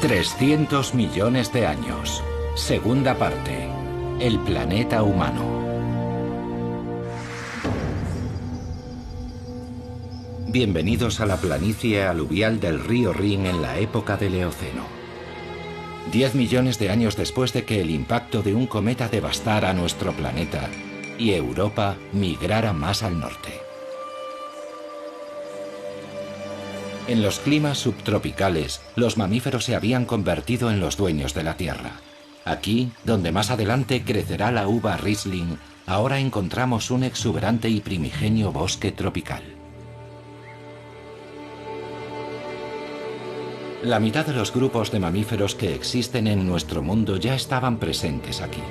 300 millones de años. Segunda parte. El planeta humano. Bienvenidos a la planicie aluvial del río Rin en la época del Eoceno. 10 millones de años después de que el impacto de un cometa devastara nuestro planeta y Europa migrara más al norte. En los climas subtropicales, los mamíferos se habían convertido en los dueños de la Tierra. Aquí, donde más adelante crecerá la uva Riesling, ahora encontramos un exuberante y primigenio bosque tropical. La mitad de los grupos de mamíferos que existen en nuestro mundo ya estaban presentes aquí.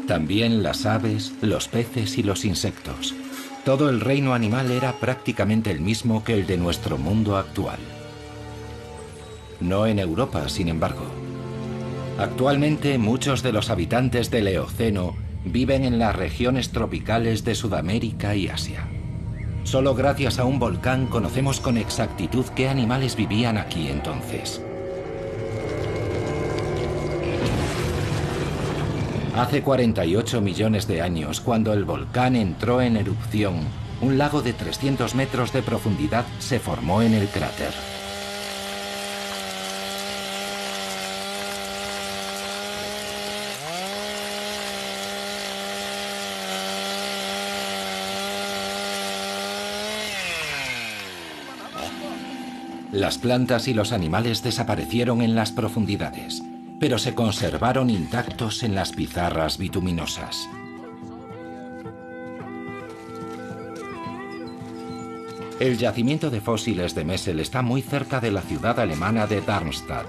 También las aves, los peces y los insectos. Todo el reino animal era prácticamente el mismo que el de nuestro mundo actual. No en Europa, sin embargo. Actualmente muchos de los habitantes del Eoceno viven en las regiones tropicales de Sudamérica y Asia. Solo gracias a un volcán conocemos con exactitud qué animales vivían aquí entonces. Hace 48 millones de años, cuando el volcán entró en erupción, un lago de 300 metros de profundidad se formó en el cráter. Las plantas y los animales desaparecieron en las profundidades, pero se conservaron intactos en las pizarras bituminosas. El yacimiento de fósiles de Messel está muy cerca de la ciudad alemana de Darmstadt.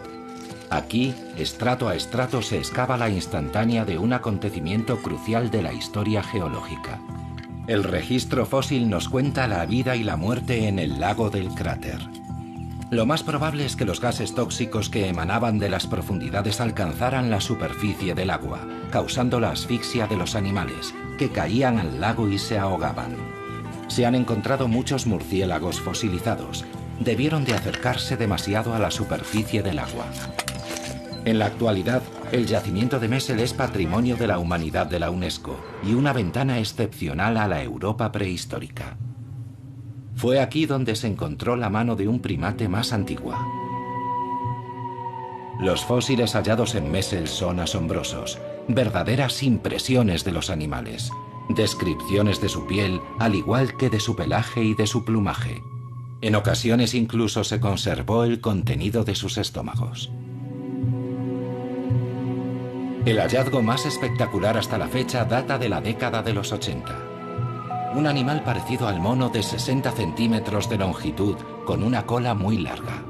Aquí, estrato a estrato, se excava la instantánea de un acontecimiento crucial de la historia geológica. El registro fósil nos cuenta la vida y la muerte en el lago del cráter. Lo más probable es que los gases tóxicos que emanaban de las profundidades alcanzaran la superficie del agua, causando la asfixia de los animales, que caían al lago y se ahogaban. Se han encontrado muchos murciélagos fosilizados. Debieron de acercarse demasiado a la superficie del agua. En la actualidad, el yacimiento de Messel es Patrimonio de la Humanidad de la UNESCO y una ventana excepcional a la Europa prehistórica. Fue aquí donde se encontró la mano de un primate más antigua. Los fósiles hallados en Messel son asombrosos, verdaderas impresiones de los animales, descripciones de su piel, al igual que de su pelaje y de su plumaje. En ocasiones incluso se conservó el contenido de sus estómagos. El hallazgo más espectacular hasta la fecha data de la década de los 80. Un animal parecido al mono de 60 centímetros de longitud, con una cola muy larga.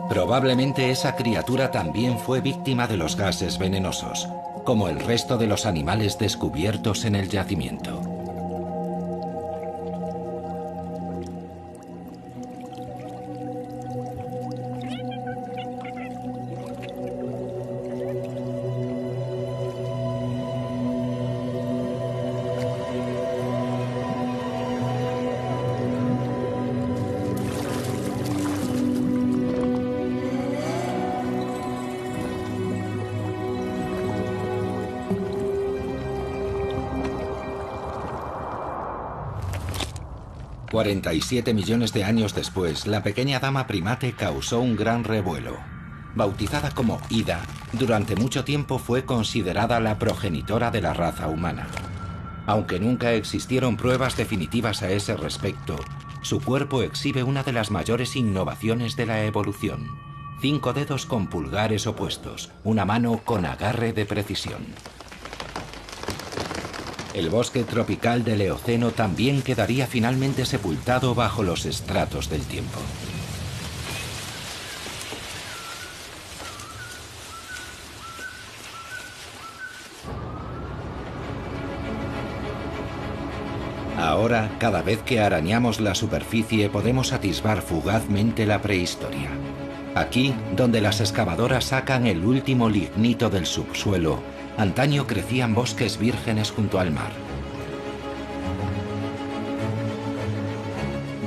Probablemente esa criatura también fue víctima de los gases venenosos, como el resto de los animales descubiertos en el yacimiento. $47 millones de años después, la pequeña dama primate causó un gran revuelo. Bautizada como Ida, durante mucho tiempo fue considerada la progenitora de la raza humana. Aunque nunca existieron pruebas definitivas a ese respecto, su cuerpo exhibe una de las mayores innovaciones de la evolución. 5 dedos con pulgares opuestos, una mano con agarre de precisión. El bosque tropical del Eoceno también quedaría finalmente sepultado bajo los estratos del tiempo. Ahora, cada vez que arañamos la superficie, podemos atisbar fugazmente la prehistoria. Aquí, donde las excavadoras sacan el último lignito del subsuelo, antaño crecían bosques vírgenes junto al mar.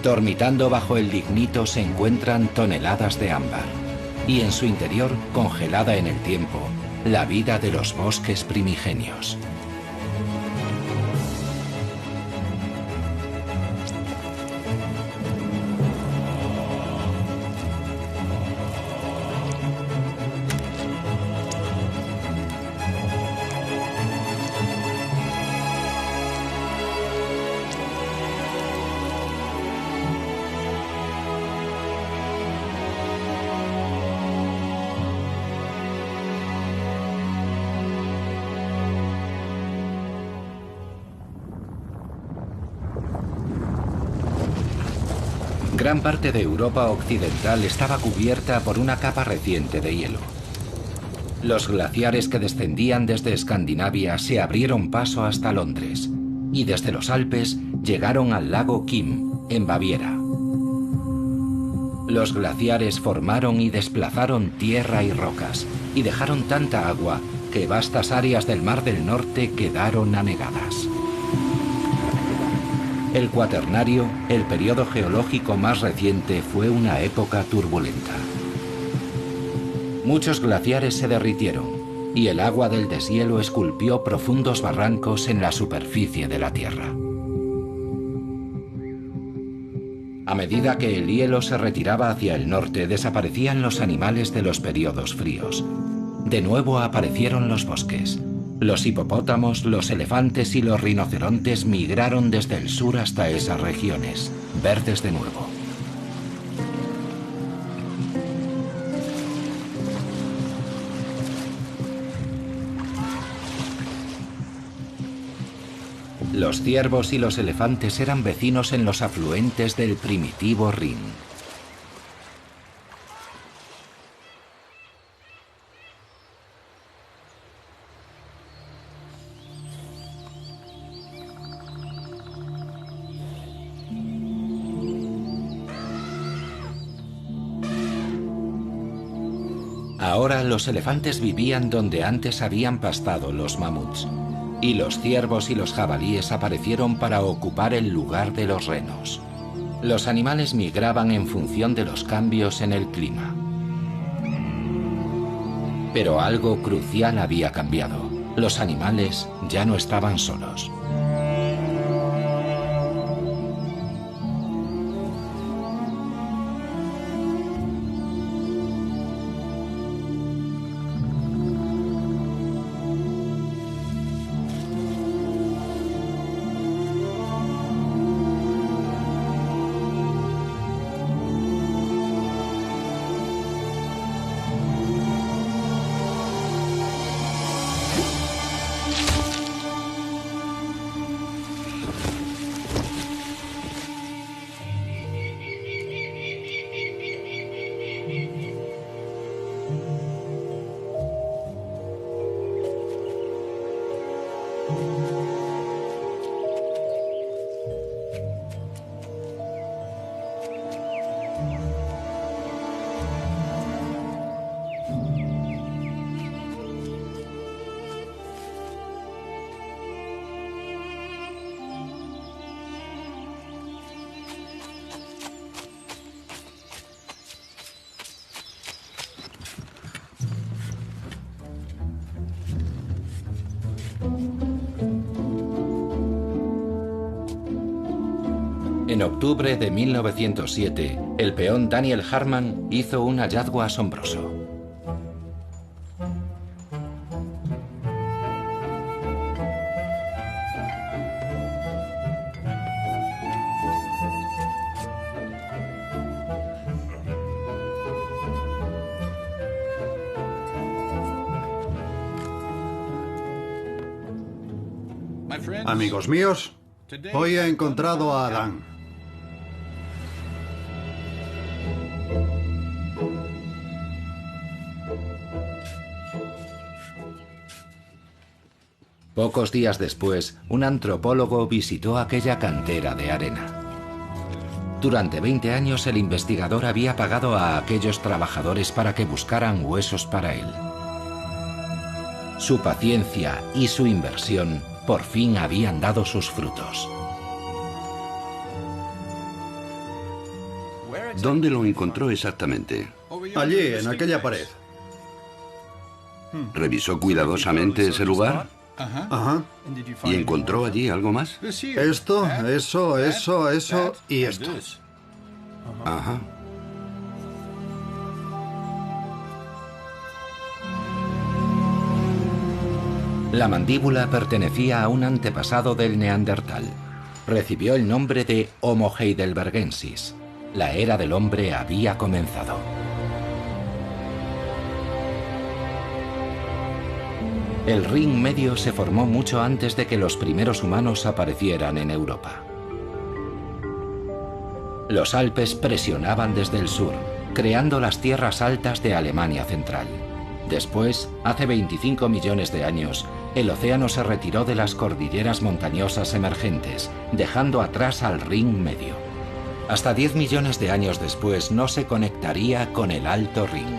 Dormitando bajo el lignito se encuentran toneladas de ámbar, y en su interior, congelada en el tiempo, la vida de los bosques primigenios. Gran parte de Europa occidental estaba cubierta por una capa reciente de hielo. Los glaciares que descendían desde Escandinavia se abrieron paso hasta Londres y desde los Alpes llegaron al lago Kim, en Baviera. Los glaciares formaron y desplazaron tierra y rocas y dejaron tanta agua que vastas áreas del Mar del Norte quedaron anegadas. El Cuaternario, el periodo geológico más reciente, fue una época turbulenta. Muchos glaciares se derritieron y el agua del deshielo esculpió profundos barrancos en la superficie de la Tierra. A medida que el hielo se retiraba hacia el norte, desaparecían los animales de los periodos fríos. De nuevo aparecieron los bosques. Los hipopótamos, los elefantes y los rinocerontes migraron desde el sur hasta esas regiones, verdes de nuevo. Los ciervos y los elefantes eran vecinos en los afluentes del primitivo Rin. Ahora los elefantes vivían donde antes habían pastado los mamuts, y los ciervos y los jabalíes aparecieron para ocupar el lugar de los renos. Los animales migraban en función de los cambios en el clima. Pero algo crucial había cambiado. Los animales ya no estaban solos. En octubre de 1907, el peón Daniel Harman hizo un hallazgo asombroso. Amigos míos, hoy he encontrado a Adán. Pocos días después, un antropólogo visitó aquella cantera de arena. Durante 20 años el investigador había pagado a aquellos trabajadores para que buscaran huesos para él. Su paciencia y su inversión por fin habían dado sus frutos. ¿Dónde lo encontró exactamente? Allí, en aquella pared. ¿Revisó cuidadosamente ese lugar? Ajá. ¿Y encontró allí algo más? Esto, eso y esto. Ajá. La mandíbula pertenecía a un antepasado del neandertal. Recibió el nombre de Homo heidelbergensis. La era del hombre había comenzado. El ring medio se formó mucho antes de que los primeros humanos aparecieran en Europa. Los Alpes presionaban desde el sur, creando las tierras altas de Alemania Central. Después, hace 25 millones de años, el océano se retiró de las cordilleras montañosas emergentes, dejando atrás al ring medio. Hasta 10 millones de años después no se conectaría con el Alto Rin.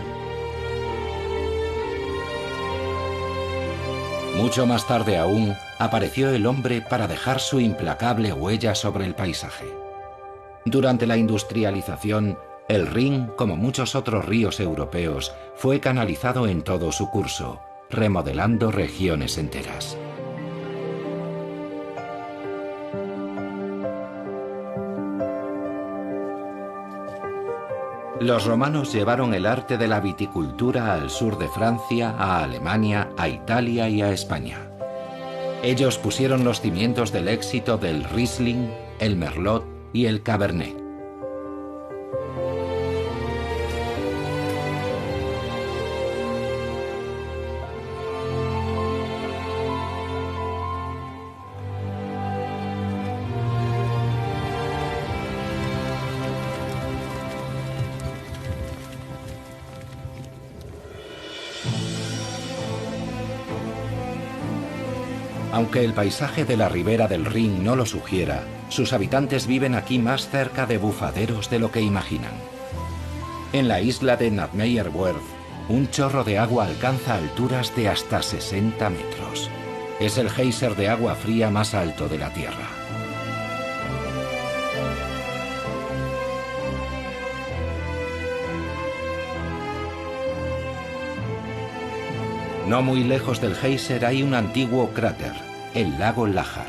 Mucho más tarde aún, apareció el hombre para dejar su implacable huella sobre el paisaje. Durante la industrialización, el Rin, como muchos otros ríos europeos, fue canalizado en todo su curso, remodelando regiones enteras. Los romanos llevaron el arte de la viticultura al sur de Francia, a Alemania, a Italia y a España. Ellos pusieron los cimientos del éxito del Riesling, el Merlot y el Cabernet. Aunque el paisaje de la ribera del Rin no lo sugiera, sus habitantes viven aquí más cerca de bufaderos de lo que imaginan. En la isla de Nadmeyerwerf, un chorro de agua alcanza alturas de hasta 60 metros. Es el geyser de agua fría más alto de la Tierra. No muy lejos del geyser hay un antiguo cráter, el lago Lájar.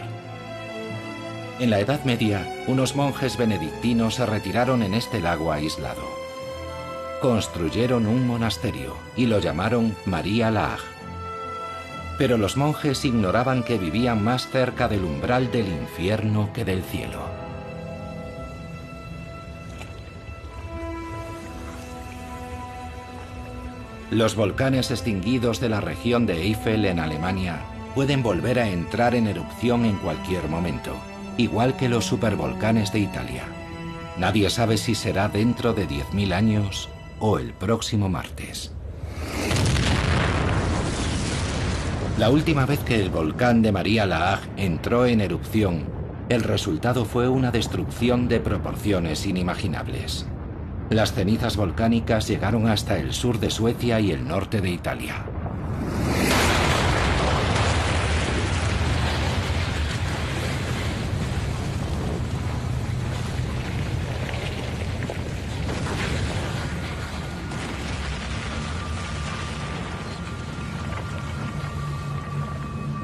En la Edad Media, unos monjes benedictinos se retiraron en este lago aislado. Construyeron un monasterio y lo llamaron María Laach. Pero los monjes ignoraban que vivían más cerca del umbral del infierno que del cielo. Los volcanes extinguidos de la región de Eifel en Alemania pueden volver a entrar en erupción en cualquier momento, igual que los supervolcanes de Italia. Nadie sabe si será dentro de 10.000 años o el próximo martes. La última vez que el volcán de María Laach entró en erupción, el resultado fue una destrucción de proporciones inimaginables. Las cenizas volcánicas llegaron hasta el sur de Suecia y el norte de Italia.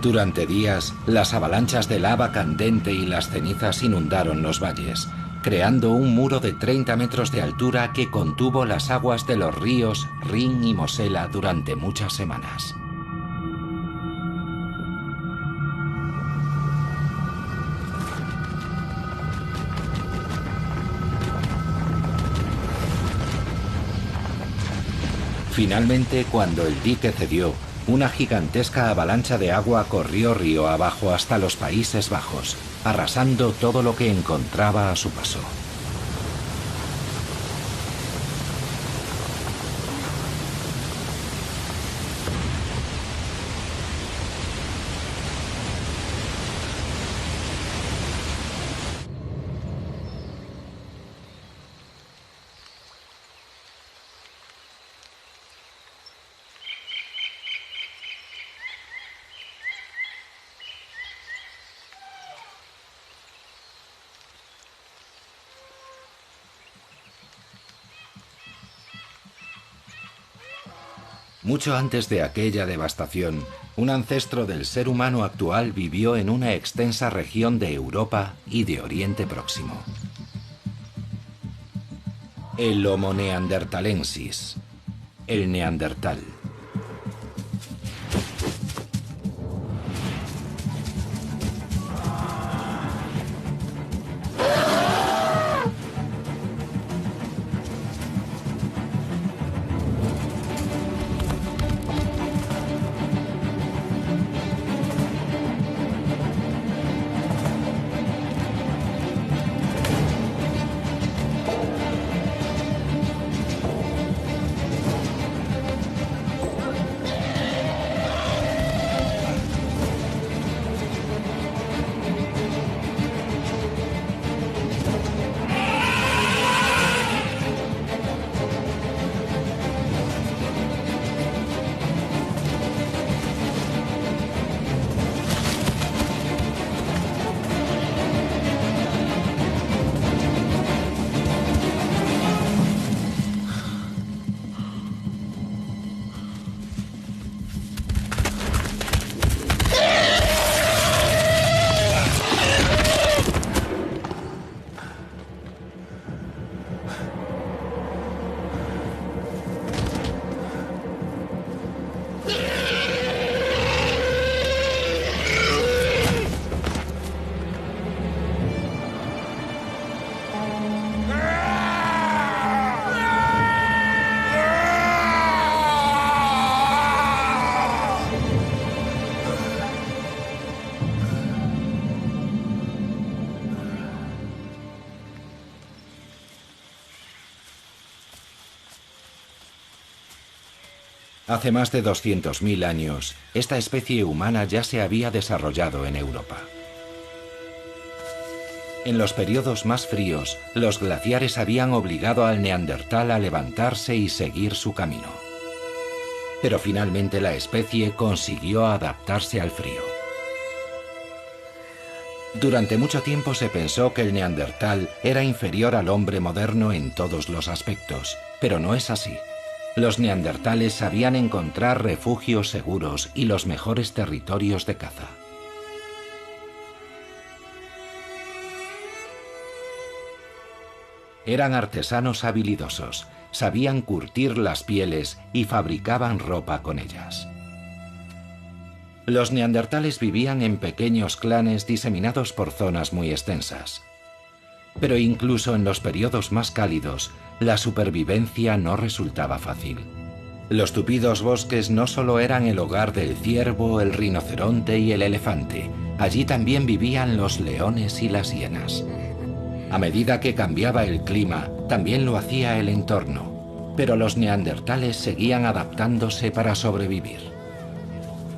Durante días, las avalanchas de lava candente y las cenizas inundaron los valles, creando un muro de 30 metros de altura que contuvo las aguas de los ríos Rin y Mosela durante muchas semanas. Finalmente, cuando el dique cedió, una gigantesca avalancha de agua corrió río abajo hasta los Países Bajos, arrasando todo lo que encontraba a su paso. Mucho antes de aquella devastación, un ancestro del ser humano actual vivió en una extensa región de Europa y de Oriente Próximo. El Homo neanderthalensis, el neandertal. Hace más de 200.000 años, esta especie humana ya se había desarrollado en Europa. En los periodos más fríos, los glaciares habían obligado al neandertal a levantarse y seguir su camino. Pero finalmente la especie consiguió adaptarse al frío. Durante mucho tiempo se pensó que el neandertal era inferior al hombre moderno en todos los aspectos, pero no es así. Los neandertales sabían encontrar refugios seguros y los mejores territorios de caza. Eran artesanos habilidosos, sabían curtir las pieles y fabricaban ropa con ellas. Los neandertales vivían en pequeños clanes diseminados por zonas muy extensas. Pero incluso en los periodos más cálidos, la supervivencia no resultaba fácil. Los tupidos bosques no solo eran el hogar del ciervo, el rinoceronte y el elefante, allí también vivían los leones y las hienas. A medida que cambiaba el clima, también lo hacía el entorno, pero los neandertales seguían adaptándose para sobrevivir.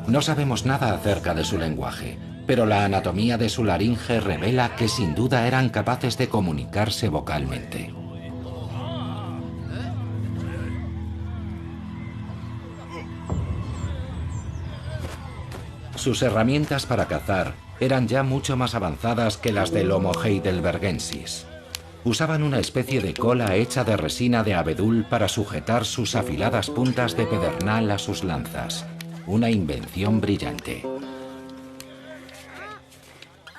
No sabemos nada acerca de su lenguaje, pero la anatomía de su laringe revela que sin duda eran capaces de comunicarse vocalmente. Sus herramientas para cazar eran ya mucho más avanzadas que las del Homo heidelbergensis. Usaban una especie de cola hecha de resina de abedul para sujetar sus afiladas puntas de pedernal a sus lanzas. Una invención brillante.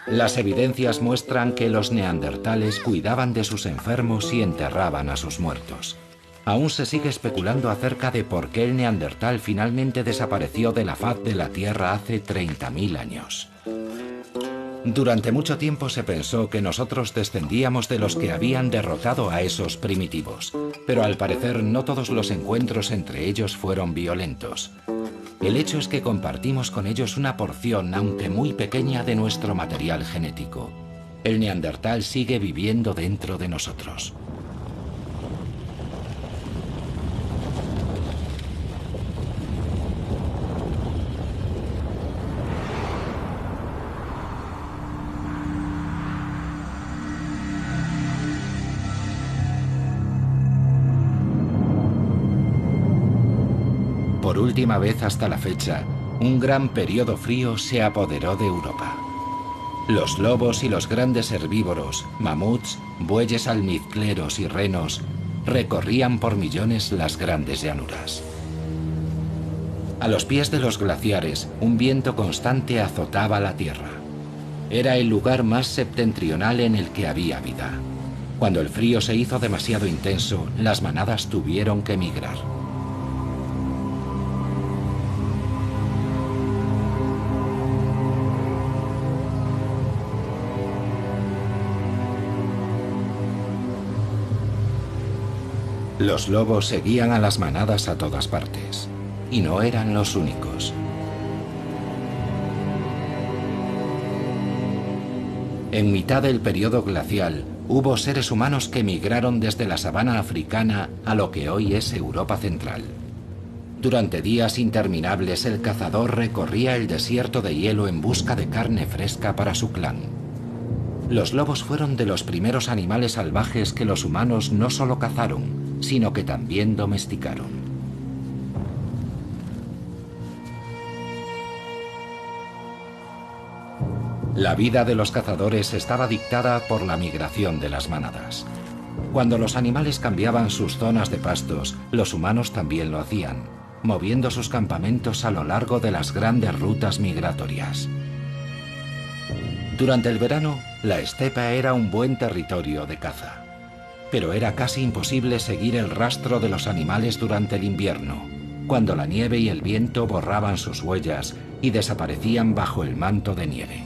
Las evidencias muestran que los neandertales cuidaban de sus enfermos y enterraban a sus muertos. Aún se sigue especulando acerca de por qué el neandertal finalmente desapareció de la faz de la Tierra hace 30.000 años. Durante mucho tiempo se pensó que nosotros descendíamos de los que habían derrotado a esos primitivos, pero al parecer no todos los encuentros entre ellos fueron violentos. El hecho es que compartimos con ellos una porción, aunque muy pequeña, de nuestro material genético. El neandertal sigue viviendo dentro de nosotros. Por última vez hasta la fecha, un gran periodo frío se apoderó de Europa. Los lobos y los grandes herbívoros, mamuts, bueyes almizcleros y renos, recorrían por millones las grandes llanuras. A los pies de los glaciares, un viento constante azotaba la tierra. Era el lugar más septentrional en el que había vida. Cuando el frío se hizo demasiado intenso, las manadas tuvieron que emigrar. Los lobos seguían a las manadas a todas partes. Y no eran los únicos. En mitad del periodo glacial, hubo seres humanos que migraron desde la sabana africana a lo que hoy es Europa Central. Durante días interminables, el cazador recorría el desierto de hielo en busca de carne fresca para su clan. Los lobos fueron de los primeros animales salvajes que los humanos no solo cazaron, sino que también domesticaron. La vida de los cazadores estaba dictada por la migración de las manadas. Cuando los animales cambiaban sus zonas de pastos, los humanos también lo hacían, moviendo sus campamentos a lo largo de las grandes rutas migratorias. Durante el verano, la estepa era un buen territorio de caza, pero era casi imposible seguir el rastro de los animales durante el invierno, cuando la nieve y el viento borraban sus huellas y desaparecían bajo el manto de nieve.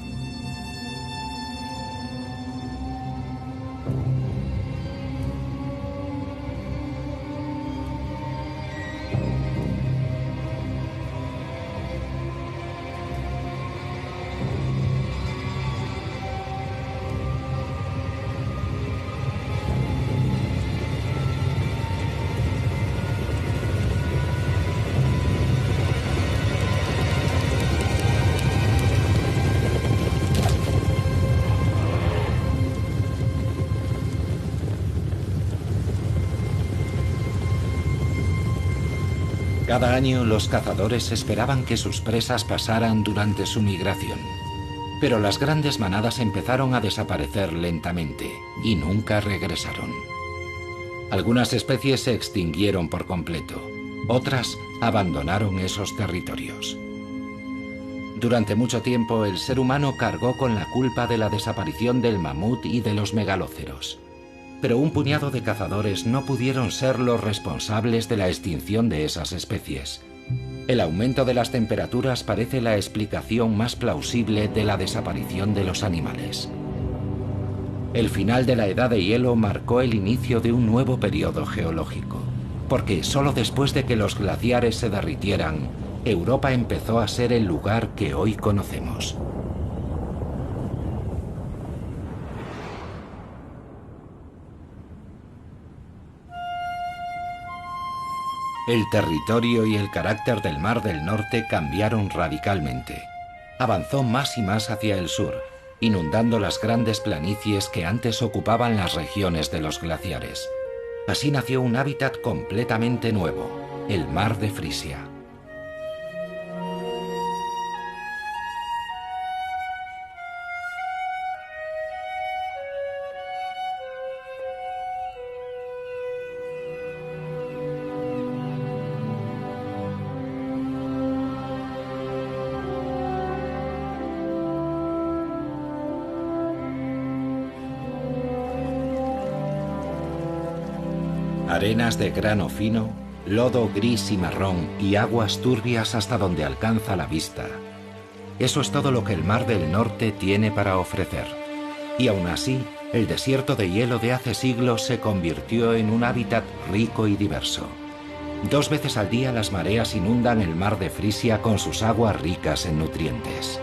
Cada año los cazadores esperaban que sus presas pasaran durante su migración. Pero las grandes manadas empezaron a desaparecer lentamente y nunca regresaron. Algunas especies se extinguieron por completo, otras abandonaron esos territorios. Durante mucho tiempo el ser humano cargó con la culpa de la desaparición del mamut y de los megalóceros. Pero un puñado de cazadores no pudieron ser los responsables de la extinción de esas especies. El aumento de las temperaturas parece la explicación más plausible de la desaparición de los animales. El final de la edad de hielo marcó el inicio de un nuevo periodo geológico, porque solo después de que los glaciares se derritieran, Europa empezó a ser el lugar que hoy conocemos. El territorio y el carácter del Mar del Norte cambiaron radicalmente. Avanzó más y más hacia el sur, inundando las grandes planicies que antes ocupaban las regiones de los glaciares. Así nació un hábitat completamente nuevo, el Mar de Frisia. Arenas de grano fino, lodo gris y marrón y aguas turbias hasta donde alcanza la vista. Eso es todo lo que el Mar del Norte tiene para ofrecer. Y aún así, el desierto de hielo de hace siglos se convirtió en un hábitat rico y diverso. 2 veces al día las mareas inundan el Mar de Frisia con sus aguas ricas en nutrientes.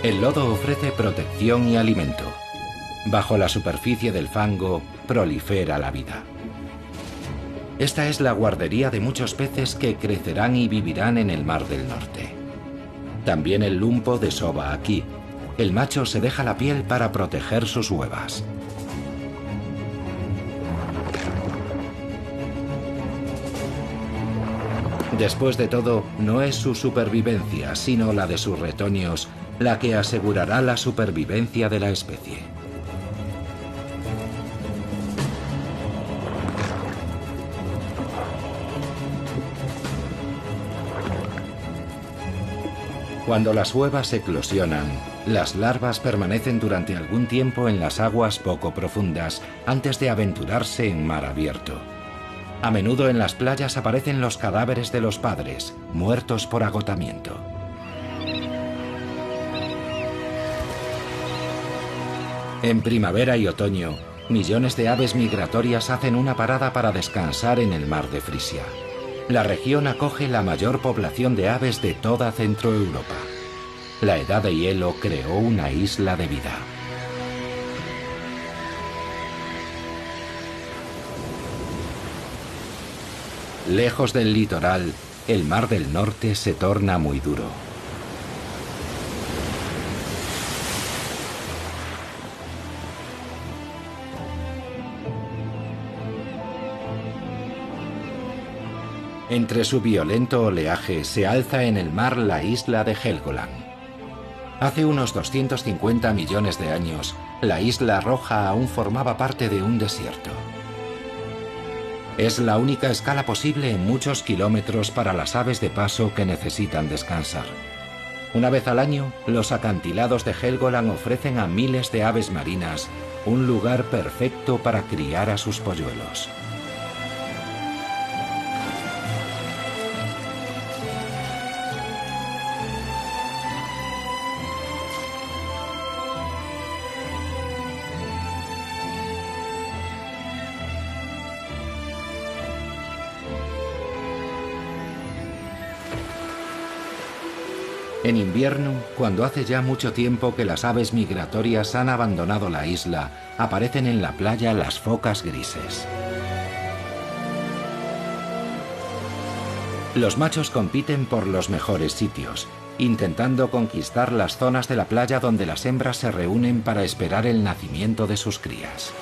El lodo ofrece protección y alimento. Bajo la superficie del fango prolifera la vida. Esta es la guardería de muchos peces que crecerán y vivirán en el Mar del Norte. También el lumpo desova aquí. El macho se deja la piel para proteger sus huevas. Después de todo, no es su supervivencia, sino la de sus retoños, la que asegurará la supervivencia de la especie. Cuando las huevas eclosionan, las larvas permanecen durante algún tiempo en las aguas poco profundas antes de aventurarse en mar abierto. A menudo en las playas aparecen los cadáveres de los padres, muertos por agotamiento. En primavera y otoño, millones de aves migratorias hacen una parada para descansar en el mar de Frisia. La región acoge la mayor población de aves de toda Centroeuropa. La Edad de Hielo creó una isla de vida. Lejos del litoral, el Mar del Norte se torna muy duro. Entre su violento oleaje se alza en el mar la isla de Helgoland. Hace unos 250 millones de años, la isla roja aún formaba parte de un desierto. Es la única escala posible en muchos kilómetros para las aves de paso que necesitan descansar. Una vez al año, los acantilados de Helgoland ofrecen a miles de aves marinas un lugar perfecto para criar a sus polluelos. En invierno, cuando hace ya mucho tiempo que las aves migratorias han abandonado la isla, aparecen en la playa las focas grises. Los machos compiten por los mejores sitios, intentando conquistar las zonas de la playa donde las hembras se reúnen para esperar el nacimiento de sus crías.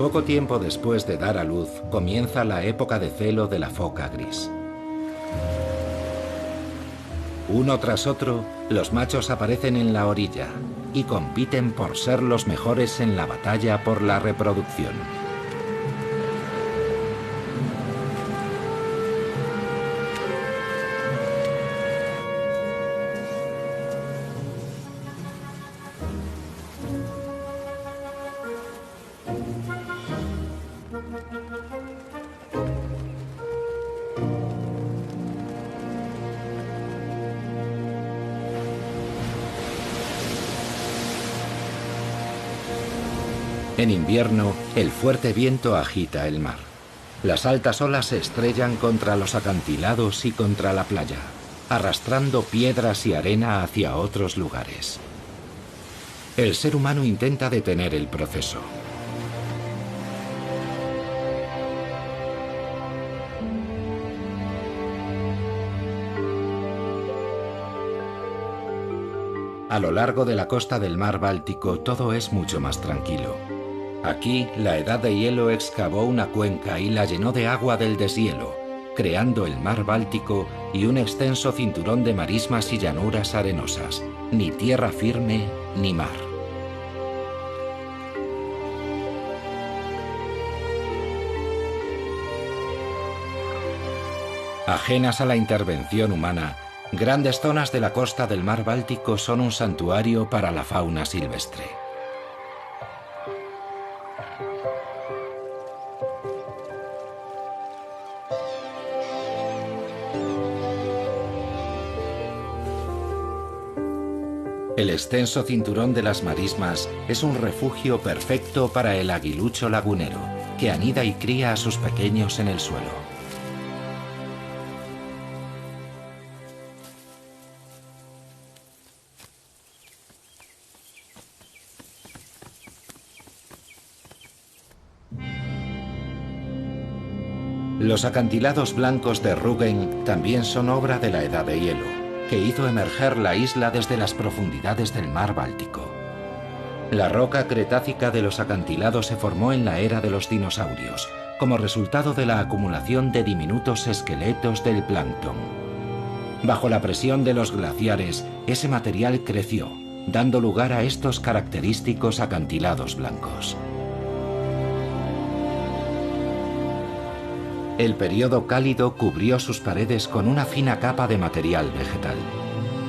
Poco tiempo después de dar a luz, comienza la época de celo de la foca gris. Uno tras otro, los machos aparecen en la orilla y compiten por ser los mejores en la batalla por la reproducción. En invierno, el fuerte viento agita el mar. Las altas olas se estrellan contra los acantilados y contra la playa, arrastrando piedras y arena hacia otros lugares. El ser humano intenta detener el proceso. A lo largo de la costa del mar Báltico todo es mucho más tranquilo. Aquí, la Edad de Hielo excavó una cuenca y la llenó de agua del deshielo, creando el mar Báltico y un extenso cinturón de marismas y llanuras arenosas, ni tierra firme ni mar. Ajenas a la intervención humana, grandes zonas de la costa del mar Báltico son un santuario para la fauna silvestre. El extenso cinturón de las marismas es un refugio perfecto para el aguilucho lagunero, que anida y cría a sus pequeños en el suelo. Los acantilados blancos de Rügen también son obra de la Edad de Hielo, que hizo emerger la isla desde las profundidades del mar Báltico. La roca cretácica de los acantilados se formó en la era de los dinosaurios, como resultado de la acumulación de diminutos esqueletos del plancton. Bajo la presión de los glaciares, ese material creció, dando lugar a estos característicos acantilados blancos. El período cálido cubrió sus paredes con una fina capa de material vegetal.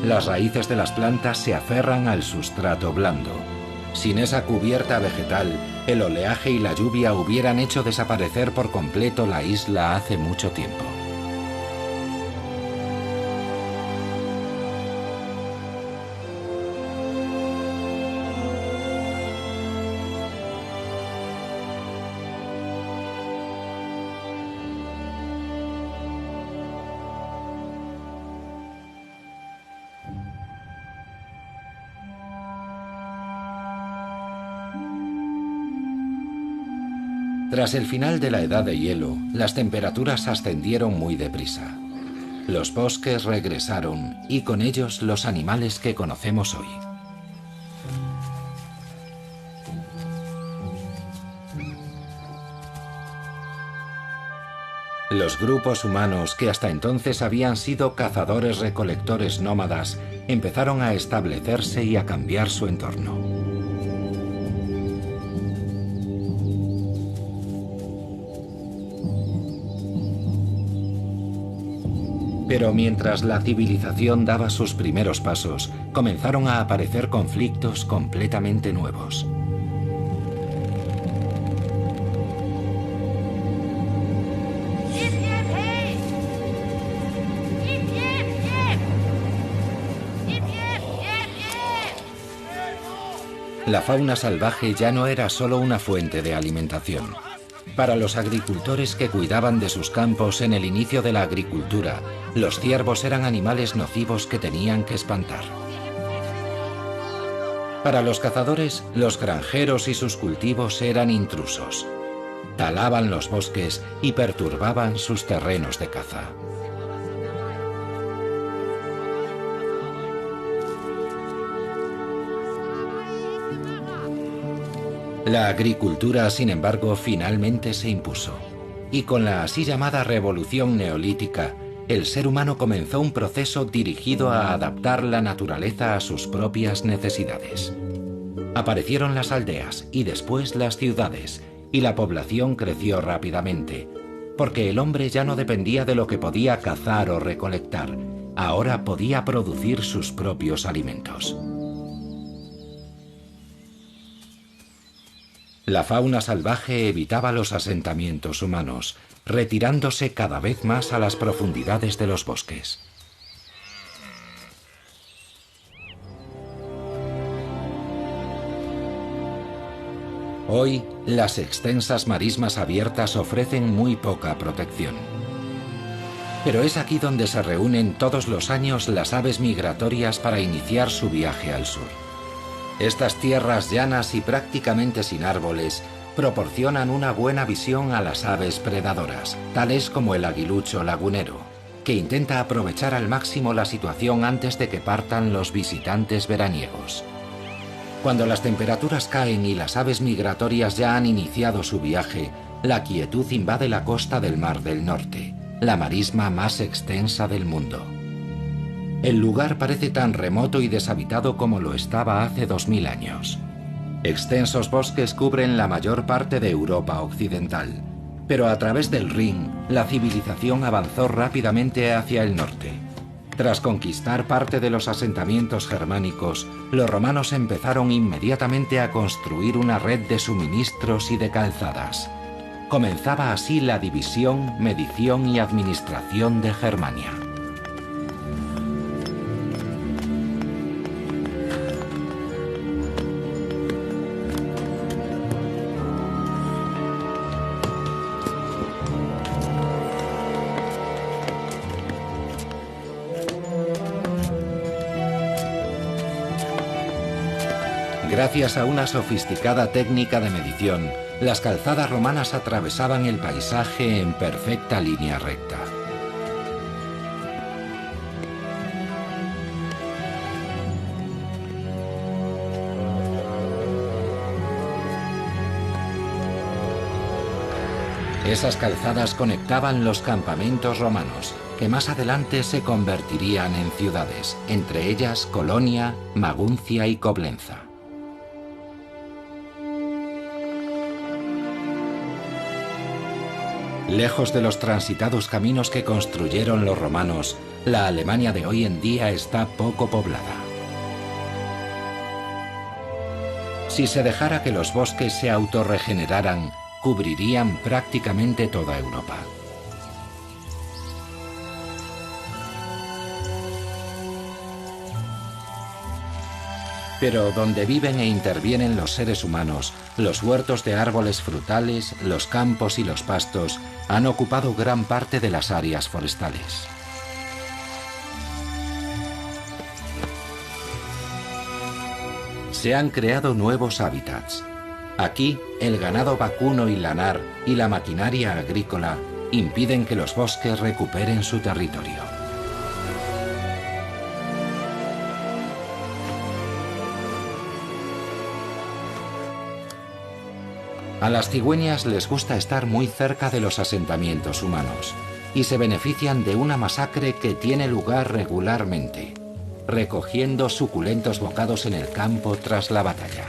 Las raíces de las plantas se aferran al sustrato blando. Sin esa cubierta vegetal, el oleaje y la lluvia hubieran hecho desaparecer por completo la isla hace mucho tiempo. Tras el final de la edad de hielo, las temperaturas ascendieron muy deprisa. Los bosques regresaron y con ellos los animales que conocemos hoy. Los grupos humanos que hasta entonces habían sido cazadores-recolectores nómadas empezaron a establecerse y a cambiar su entorno. Pero mientras la civilización daba sus primeros pasos, comenzaron a aparecer conflictos completamente nuevos. La fauna salvaje ya no era solo una fuente de alimentación. Para los agricultores que cuidaban de sus campos en el inicio de la agricultura, los ciervos eran animales nocivos que tenían que espantar. Para los cazadores, los granjeros y sus cultivos eran intrusos. Talaban los bosques y perturbaban sus terrenos de caza. La agricultura, sin embargo, finalmente se impuso. Y con la así llamada Revolución Neolítica, el ser humano comenzó un proceso dirigido a adaptar la naturaleza a sus propias necesidades. Aparecieron las aldeas y después las ciudades, y la población creció rápidamente, porque el hombre ya no dependía de lo que podía cazar o recolectar, ahora podía producir sus propios alimentos. La fauna salvaje evitaba los asentamientos humanos, retirándose cada vez más a las profundidades de los bosques. Hoy, las extensas marismas abiertas ofrecen muy poca protección. Pero es aquí donde se reúnen todos los años las aves migratorias para iniciar su viaje al sur. Estas tierras llanas y prácticamente sin árboles proporcionan una buena visión a las aves predadoras, tales como el aguilucho lagunero, que intenta aprovechar al máximo la situación antes de que partan los visitantes veraniegos. Cuando las temperaturas caen y las aves migratorias ya han iniciado su viaje, la quietud invade la costa del Mar del Norte, la marisma más extensa del mundo. El lugar parece tan remoto y deshabitado como lo estaba hace 2000 años. Extensos bosques cubren la mayor parte de Europa occidental, pero a través del Rin, la civilización avanzó rápidamente hacia el norte. Tras conquistar parte de los asentamientos germánicos, los romanos empezaron inmediatamente a construir una red de suministros y de calzadas. Comenzaba así la división, medición y administración de Germania. Gracias a una sofisticada técnica de medición, las calzadas romanas atravesaban el paisaje en perfecta línea recta. Esas calzadas conectaban los campamentos romanos, que más adelante se convertirían en ciudades, entre ellas Colonia, Maguncia y Coblenza. Lejos de los transitados caminos que construyeron los romanos, la Alemania de hoy en día está poco poblada. Si se dejara que los bosques se autorregeneraran, cubrirían prácticamente toda Europa. Pero donde viven e intervienen los seres humanos, los huertos de árboles frutales, los campos y los pastos han ocupado gran parte de las áreas forestales. Se han creado nuevos hábitats. Aquí, el ganado vacuno y lanar y la maquinaria agrícola impiden que los bosques recuperen su territorio. A las cigüeñas les gusta estar muy cerca de los asentamientos humanos y se benefician de una masacre que tiene lugar regularmente, recogiendo suculentos bocados en el campo tras la batalla.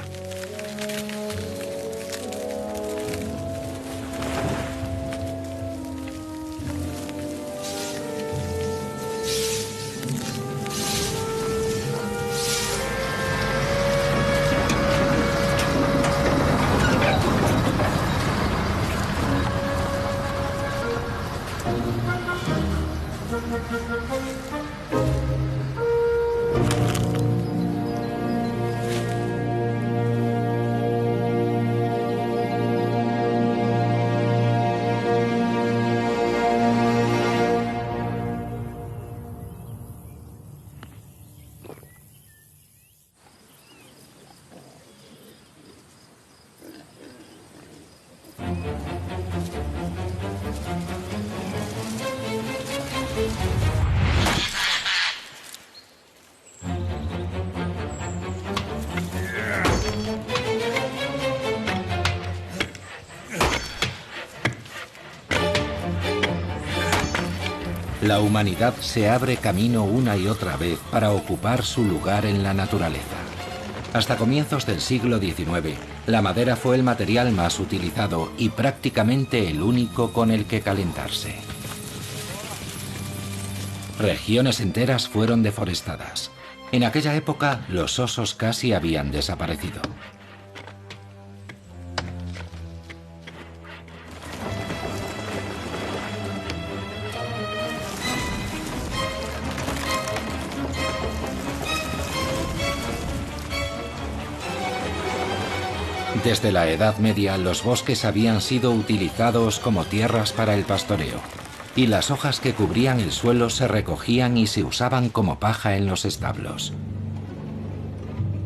La humanidad se abre camino una y otra vez para ocupar su lugar en la naturaleza. Hasta comienzos del siglo XIX, la madera fue el material más utilizado y prácticamente el único con el que calentarse. Regiones enteras fueron deforestadas. En aquella época, los osos casi habían desaparecido. Desde la Edad Media, los bosques habían sido utilizados como tierras para el pastoreo, y las hojas que cubrían el suelo se recogían y se usaban como paja en los establos.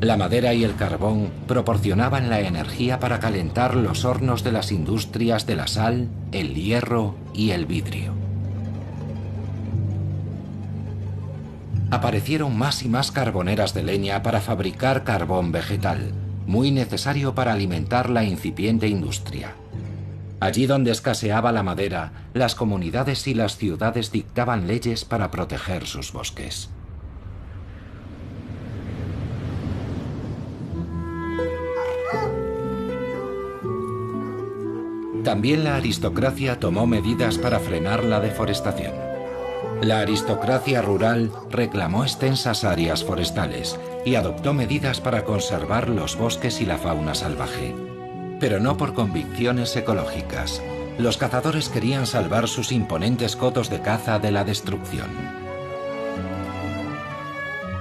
La madera y el carbón proporcionaban la energía para calentar los hornos de las industrias de la sal, el hierro y el vidrio. Aparecieron más y más carboneras de leña para fabricar carbón vegetal, muy necesario para alimentar la incipiente industria. Allí donde escaseaba la madera, las comunidades y las ciudades dictaban leyes para proteger sus bosques. También la aristocracia tomó medidas para frenar la deforestación. La aristocracia rural reclamó extensas áreas forestales y adoptó medidas para conservar los bosques y la fauna salvaje. Pero no por convicciones ecológicas. Los cazadores querían salvar sus imponentes cotos de caza de la destrucción.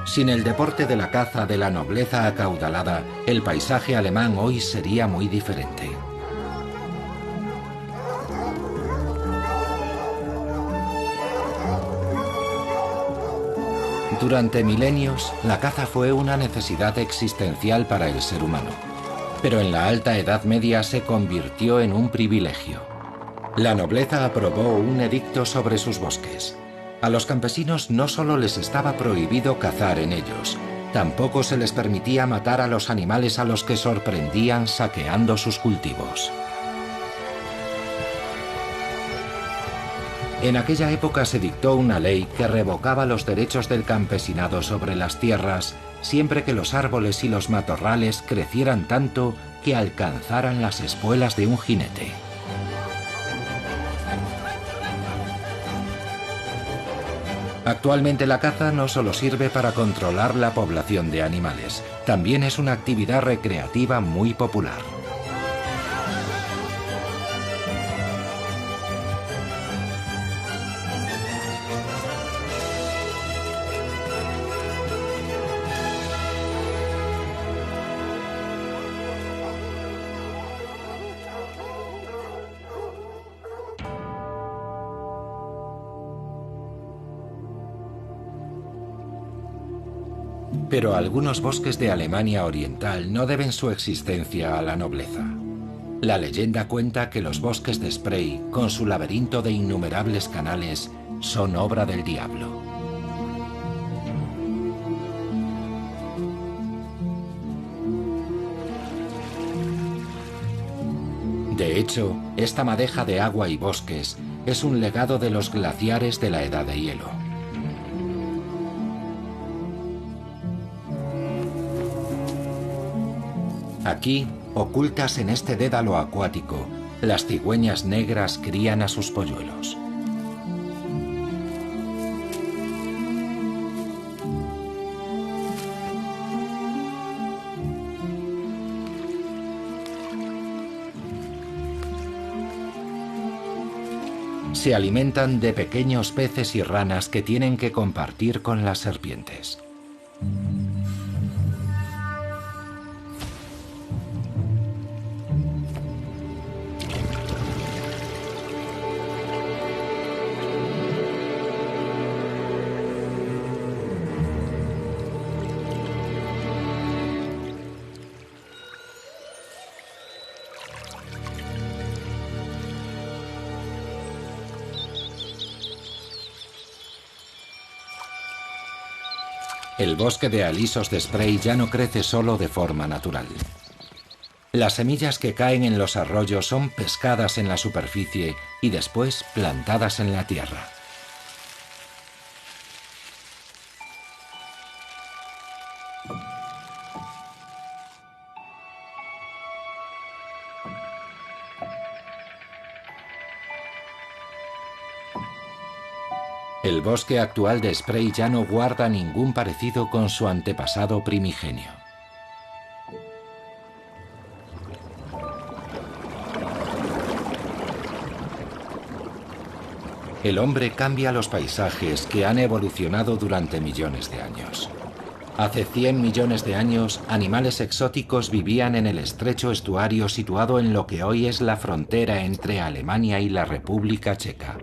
Sin el deporte de la caza de la nobleza acaudalada, el paisaje alemán hoy sería muy diferente. Durante milenios, la caza fue una necesidad existencial para el ser humano. Pero en la Alta Edad Media se convirtió en un privilegio. La nobleza aprobó un edicto sobre sus bosques. A los campesinos no solo les estaba prohibido cazar en ellos, tampoco se les permitía matar a los animales a los que sorprendían saqueando sus cultivos. En aquella época se dictó una ley que revocaba los derechos del campesinado sobre las tierras siempre que los árboles y los matorrales crecieran tanto que alcanzaran las espuelas de un jinete. Actualmente la caza no solo sirve para controlar la población de animales, también es una actividad recreativa muy popular. Pero algunos bosques de Alemania Oriental no deben su existencia a la nobleza. La leyenda cuenta que los bosques de Spray, con su laberinto de innumerables canales, son obra del diablo. De hecho, esta madeja de agua y bosques es un legado de los glaciares de la Edad de Hielo. Aquí, ocultas en este dédalo acuático, las cigüeñas negras crían a sus polluelos. Se alimentan de pequeños peces y ranas que tienen que compartir con las serpientes. El bosque de alisos de Spray ya no crece solo de forma natural. Las semillas que caen en los arroyos son pescadas en la superficie y después plantadas en la tierra. El bosque actual de Spray ya no guarda ningún parecido con su antepasado primigenio. El hombre cambia los paisajes que han evolucionado durante millones de años. Hace 100 millones de años, animales exóticos vivían en el estrecho estuario situado en lo que hoy es la frontera entre Alemania y la República Checa.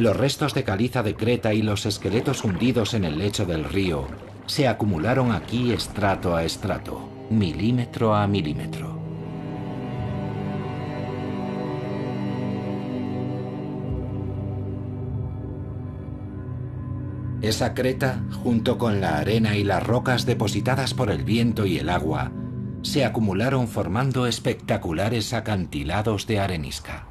Los restos de caliza de Creta y los esqueletos hundidos en el lecho del río se acumularon aquí estrato a estrato, milímetro a milímetro. Esa creta, junto con la arena y las rocas depositadas por el viento y el agua, se acumularon formando espectaculares acantilados de arenisca.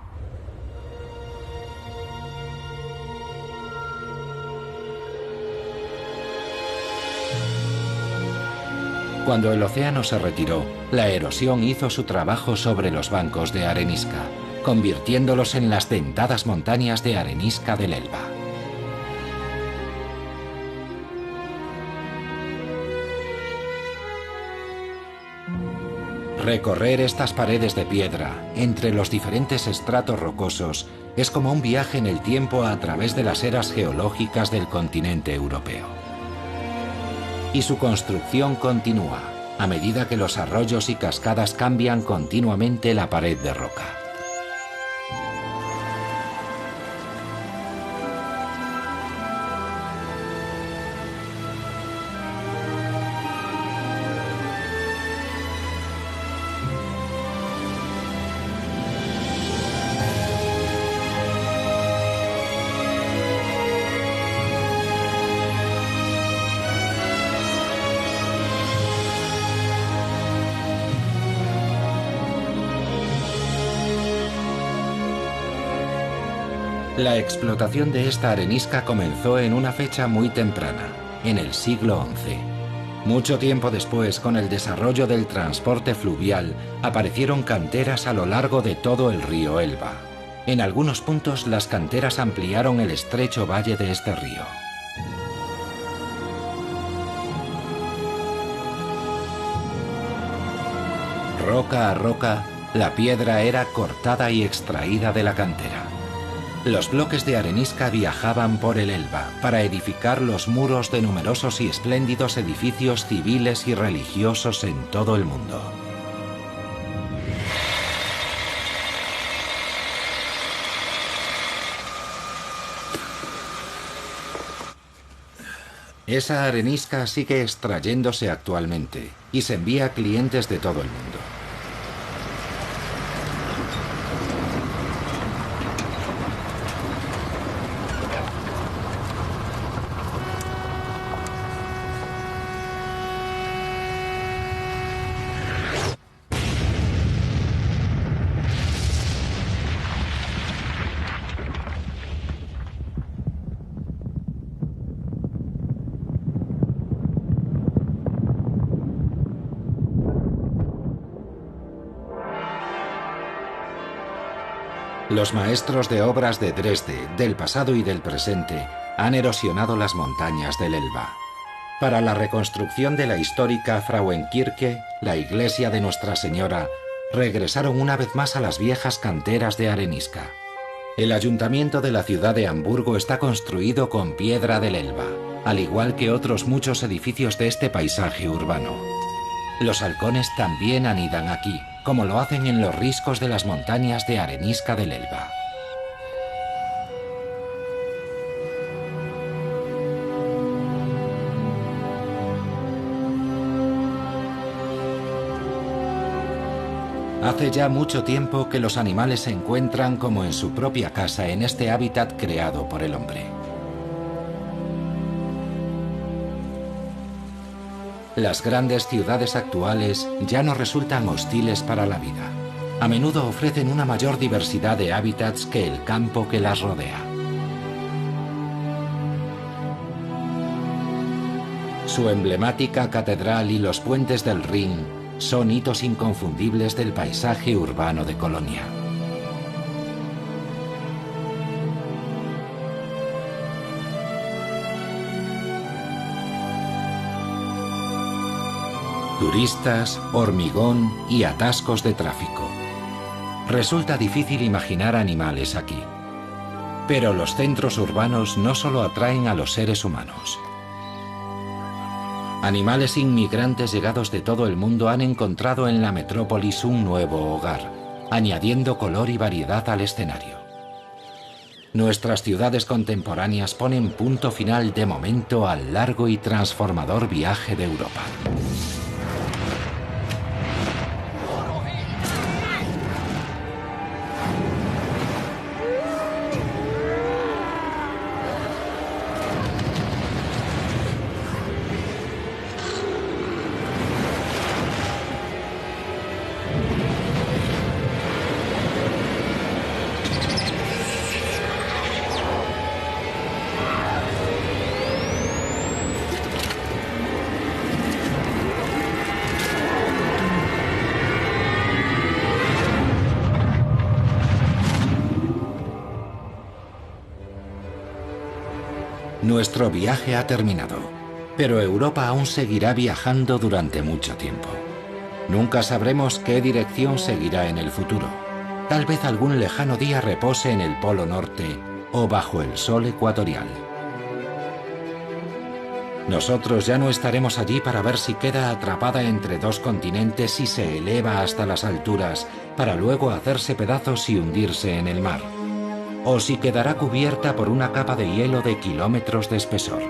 Cuando el océano se retiró, la erosión hizo su trabajo sobre los bancos de arenisca, convirtiéndolos en las dentadas montañas de arenisca del Elba. Recorrer estas paredes de piedra, entre los diferentes estratos rocosos, es como un viaje en el tiempo a través de las eras geológicas del continente europeo. Y su construcción continúa, a medida que los arroyos y cascadas cambian continuamente la pared de roca. La explotación de esta arenisca comenzó en una fecha muy temprana, en el siglo XI. Mucho tiempo después, con el desarrollo del transporte fluvial, aparecieron canteras a lo largo de todo el río Elba. En algunos puntos, las canteras ampliaron el estrecho valle de este río. Roca a roca, la piedra era cortada y extraída de la cantera. Los bloques de arenisca viajaban por el Elba para edificar los muros de numerosos y espléndidos edificios civiles y religiosos en todo el mundo. Esa arenisca sigue extrayéndose actualmente y se envía a clientes de todo el mundo. Los maestros de obras de Dresde, del pasado y del presente, han erosionado las montañas del Elba. Para la reconstrucción de la histórica Frauenkirche, la iglesia de Nuestra Señora, regresaron una vez más a las viejas canteras de arenisca. El ayuntamiento de la ciudad de Hamburgo está construido con piedra del Elba, al igual que otros muchos edificios de este paisaje urbano. Los halcones también anidan aquí, como lo hacen en los riscos de las montañas de arenisca del Elba. Hace ya mucho tiempo que los animales se encuentran como en su propia casa en este hábitat creado por el hombre. Las grandes ciudades actuales ya no resultan hostiles para la vida. A menudo ofrecen una mayor diversidad de hábitats que el campo que las rodea. Su emblemática catedral y los puentes del Rin son hitos inconfundibles del paisaje urbano de Colonia. Turistas, hormigón y atascos de tráfico. Resulta difícil imaginar animales aquí. Pero los centros urbanos no solo atraen a los seres humanos. Animales inmigrantes llegados de todo el mundo han encontrado en la metrópolis un nuevo hogar, añadiendo color y variedad al escenario. Nuestras ciudades contemporáneas ponen punto final de momento al largo y transformador viaje de Europa. Nuestro viaje ha terminado, pero Europa aún seguirá viajando durante mucho tiempo. Nunca sabremos qué dirección seguirá en el futuro. Tal vez algún lejano día repose en el Polo Norte o bajo el sol ecuatorial. Nosotros ya no estaremos allí para ver si queda atrapada entre dos continentes y se eleva hasta las alturas para luego hacerse pedazos y hundirse en el mar. O si quedará cubierta por una capa de hielo de kilómetros de espesor.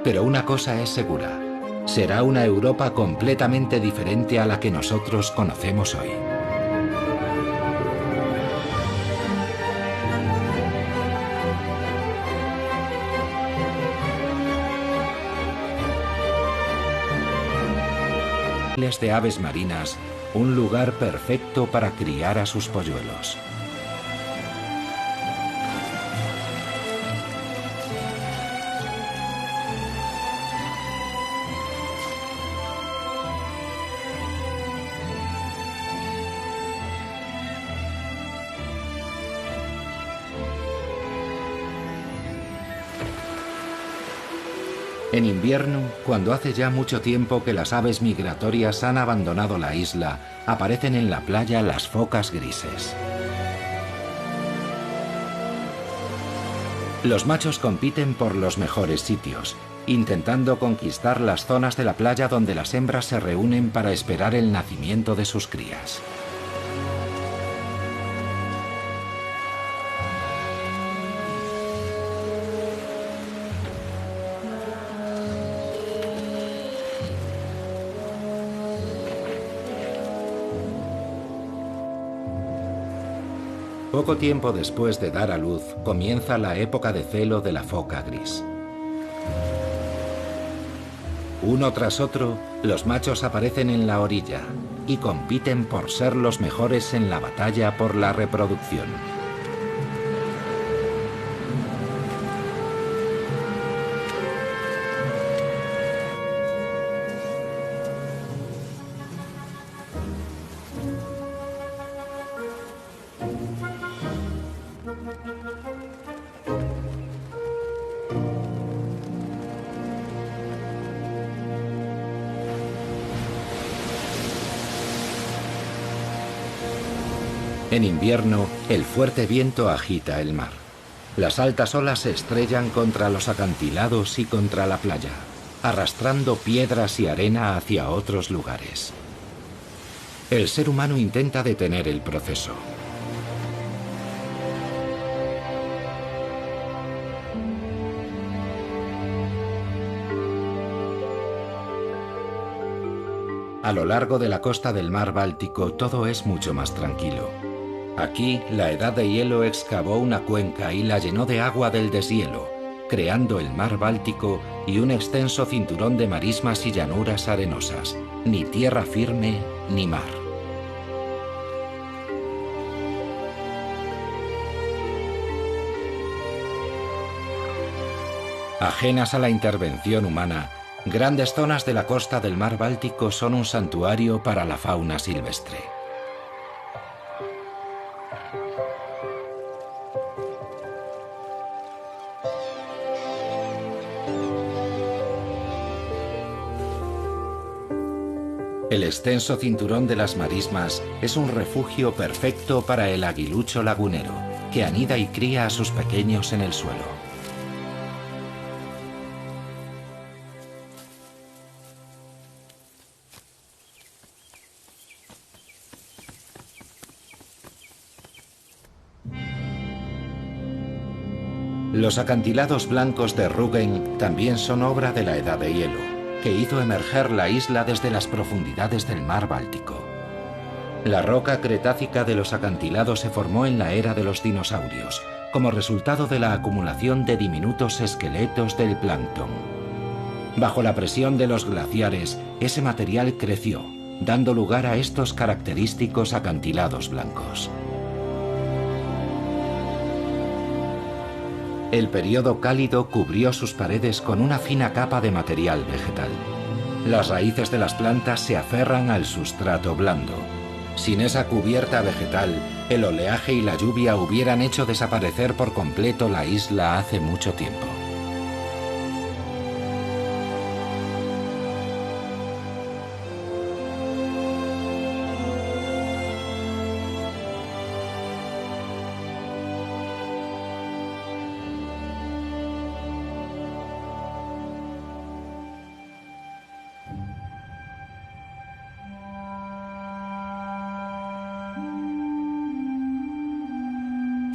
Pero una cosa es segura, será una Europa completamente diferente a la que nosotros conocemos hoy. Miles de aves marinas, un lugar perfecto para criar a sus polluelos. En invierno, cuando hace ya mucho tiempo que las aves migratorias han abandonado la isla, aparecen en la playa las focas grises. Los machos compiten por los mejores sitios, intentando conquistar las zonas de la playa donde las hembras se reúnen para esperar el nacimiento de sus crías. Poco tiempo después de dar a luz, comienza la época de celo de la foca gris. Uno tras otro, los machos aparecen en la orilla y compiten por ser los mejores en la batalla por la reproducción. En invierno, el fuerte viento agita el mar. Las altas olas se estrellan contra los acantilados y contra la playa, arrastrando piedras y arena hacia otros lugares. El ser humano intenta detener el proceso. A lo largo de la costa del mar Báltico todo es mucho más tranquilo. Aquí, la edad de hielo excavó una cuenca y la llenó de agua del deshielo, creando el mar Báltico y un extenso cinturón de marismas y llanuras arenosas. Ni tierra firme, ni mar. Ajenas a la intervención humana, grandes zonas de la costa del mar Báltico son un santuario para la fauna silvestre. El extenso cinturón de las marismas es un refugio perfecto para el aguilucho lagunero, que anida y cría a sus pequeños en el suelo. Los acantilados blancos de Rügen también son obra de la Edad de Hielo, que hizo emerger la isla desde las profundidades del mar Báltico. La roca cretácica de los acantilados se formó en la era de los dinosaurios, como resultado de la acumulación de diminutos esqueletos del plancton. Bajo la presión de los glaciares, ese material creció, dando lugar a estos característicos acantilados blancos. El periodo cálido cubrió sus paredes con una fina capa de material vegetal. Las raíces de las plantas se aferran al sustrato blando. Sin esa cubierta vegetal, el oleaje y la lluvia hubieran hecho desaparecer por completo la isla hace mucho tiempo.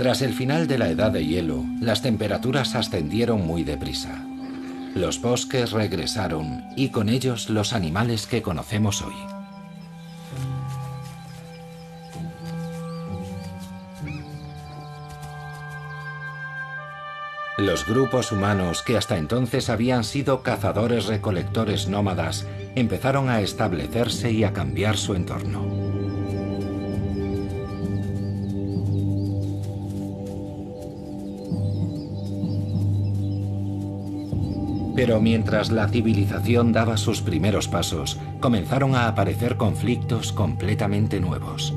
Tras el final de la Edad de Hielo, las temperaturas ascendieron muy deprisa. Los bosques regresaron y con ellos los animales que conocemos hoy. Los grupos humanos que hasta entonces habían sido cazadores-recolectores nómadas empezaron a establecerse y a cambiar su entorno. Pero mientras la civilización daba sus primeros pasos, comenzaron a aparecer conflictos completamente nuevos.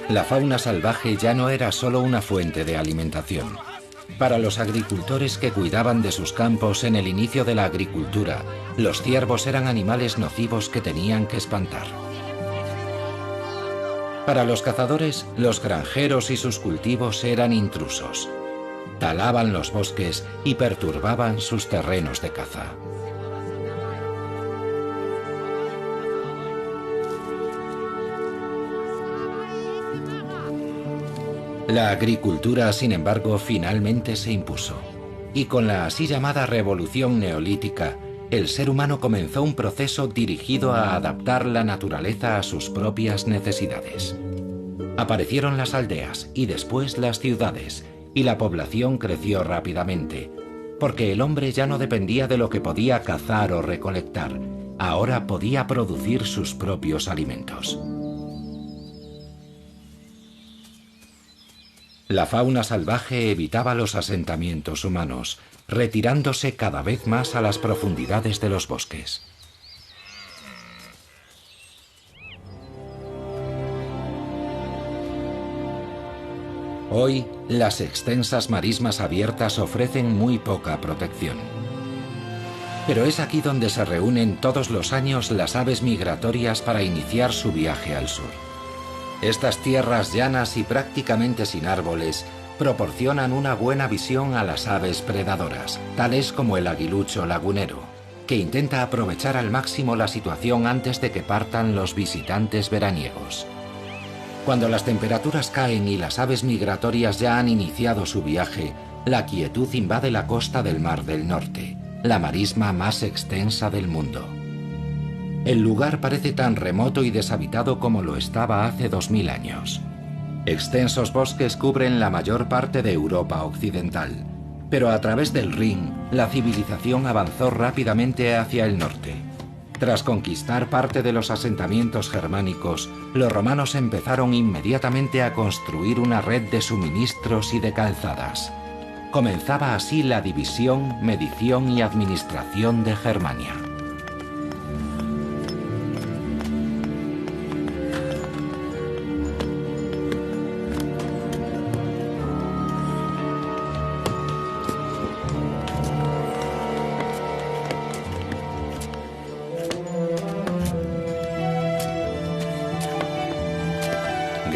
La fauna salvaje ya no era solo una fuente de alimentación. Para los agricultores que cuidaban de sus campos en el inicio de la agricultura, los ciervos eran animales nocivos que tenían que espantar. Para los cazadores, los granjeros y sus cultivos eran intrusos. Talaban los bosques y perturbaban sus terrenos de caza. La agricultura, sin embargo, finalmente se impuso. Y con la así llamada revolución neolítica, el ser humano comenzó un proceso dirigido a adaptar la naturaleza a sus propias necesidades. Aparecieron las aldeas y después las ciudades, y la población creció rápidamente, porque el hombre ya no dependía de lo que podía cazar o recolectar, ahora podía producir sus propios alimentos. La fauna salvaje evitaba los asentamientos humanos, retirándose cada vez más a las profundidades de los bosques. Hoy, las extensas marismas abiertas ofrecen muy poca protección. Pero es aquí donde se reúnen todos los años las aves migratorias para iniciar su viaje al sur. Estas tierras llanas y prácticamente sin árboles proporcionan una buena visión a las aves predadoras, tales como el aguilucho lagunero, que intenta aprovechar al máximo la situación antes de que partan los visitantes veraniegos. Cuando las temperaturas caen y las aves migratorias ya han iniciado su viaje, la quietud invade la costa del Mar del Norte, la marisma más extensa del mundo. El lugar parece tan remoto y deshabitado como lo estaba hace 2000 años. Extensos bosques cubren la mayor parte de Europa occidental, pero a través del Rin, la civilización avanzó rápidamente hacia el norte. Tras conquistar parte de los asentamientos germánicos, los romanos empezaron inmediatamente a construir una red de suministros y de calzadas. Comenzaba así la división, medición y administración de Germania.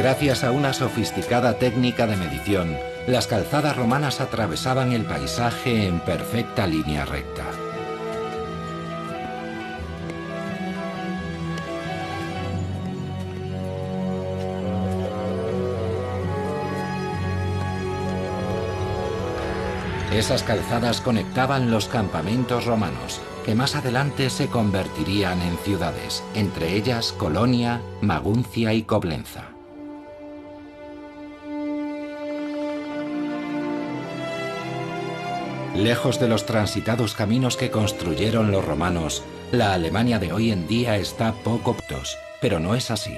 Gracias a una sofisticada técnica de medición, las calzadas romanas atravesaban el paisaje en perfecta línea recta. Esas calzadas conectaban los campamentos romanos, que más adelante se convertirían en ciudades, entre ellas Colonia, Maguncia y Coblenza. Lejos de los transitados caminos que construyeron los romanos, la Alemania de hoy en día está poco aptos, pero no es así.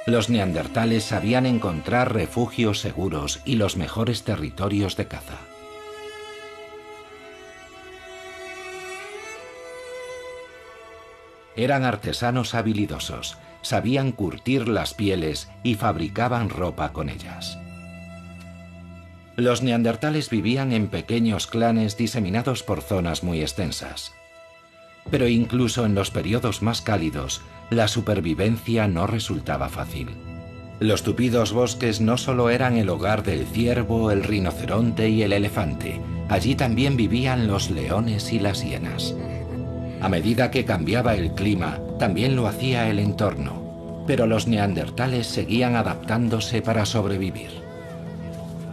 Los neandertales sabían encontrar refugios seguros y los mejores territorios de caza. Eran artesanos habilidosos, sabían curtir las pieles y fabricaban ropa con ellas. Los neandertales vivían en pequeños clanes diseminados por zonas muy extensas. Pero incluso en los periodos más cálidos, la supervivencia no resultaba fácil. Los tupidos bosques no solo eran el hogar del ciervo, el rinoceronte y el elefante, allí también vivían los leones y las hienas. A medida que cambiaba el clima, también lo hacía el entorno, pero los neandertales seguían adaptándose para sobrevivir.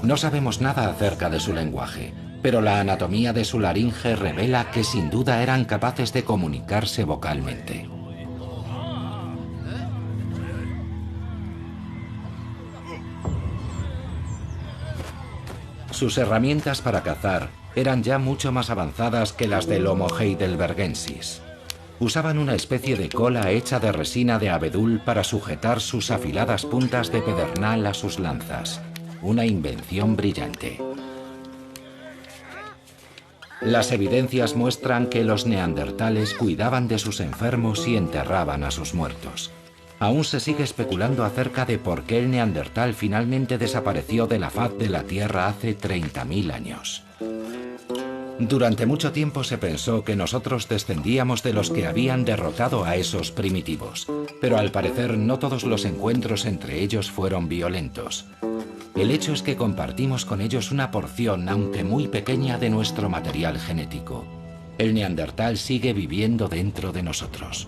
No sabemos nada acerca de su lenguaje, pero la anatomía de su laringe revela que sin duda eran capaces de comunicarse vocalmente. Sus herramientas para cazar eran ya mucho más avanzadas que las del Homo heidelbergensis. Usaban una especie de cola hecha de resina de abedul para sujetar sus afiladas puntas de pedernal a sus lanzas. Una invención brillante. Las evidencias muestran que los neandertales cuidaban de sus enfermos y enterraban a sus muertos. Aún se sigue especulando acerca de por qué el neandertal finalmente desapareció de la faz de la Tierra hace 30.000 años. Durante mucho tiempo se pensó que nosotros descendíamos de los que habían derrotado a esos primitivos, pero al parecer no todos los encuentros entre ellos fueron violentos. El hecho es que compartimos con ellos una porción, aunque muy pequeña, de nuestro material genético. El neandertal sigue viviendo dentro de nosotros.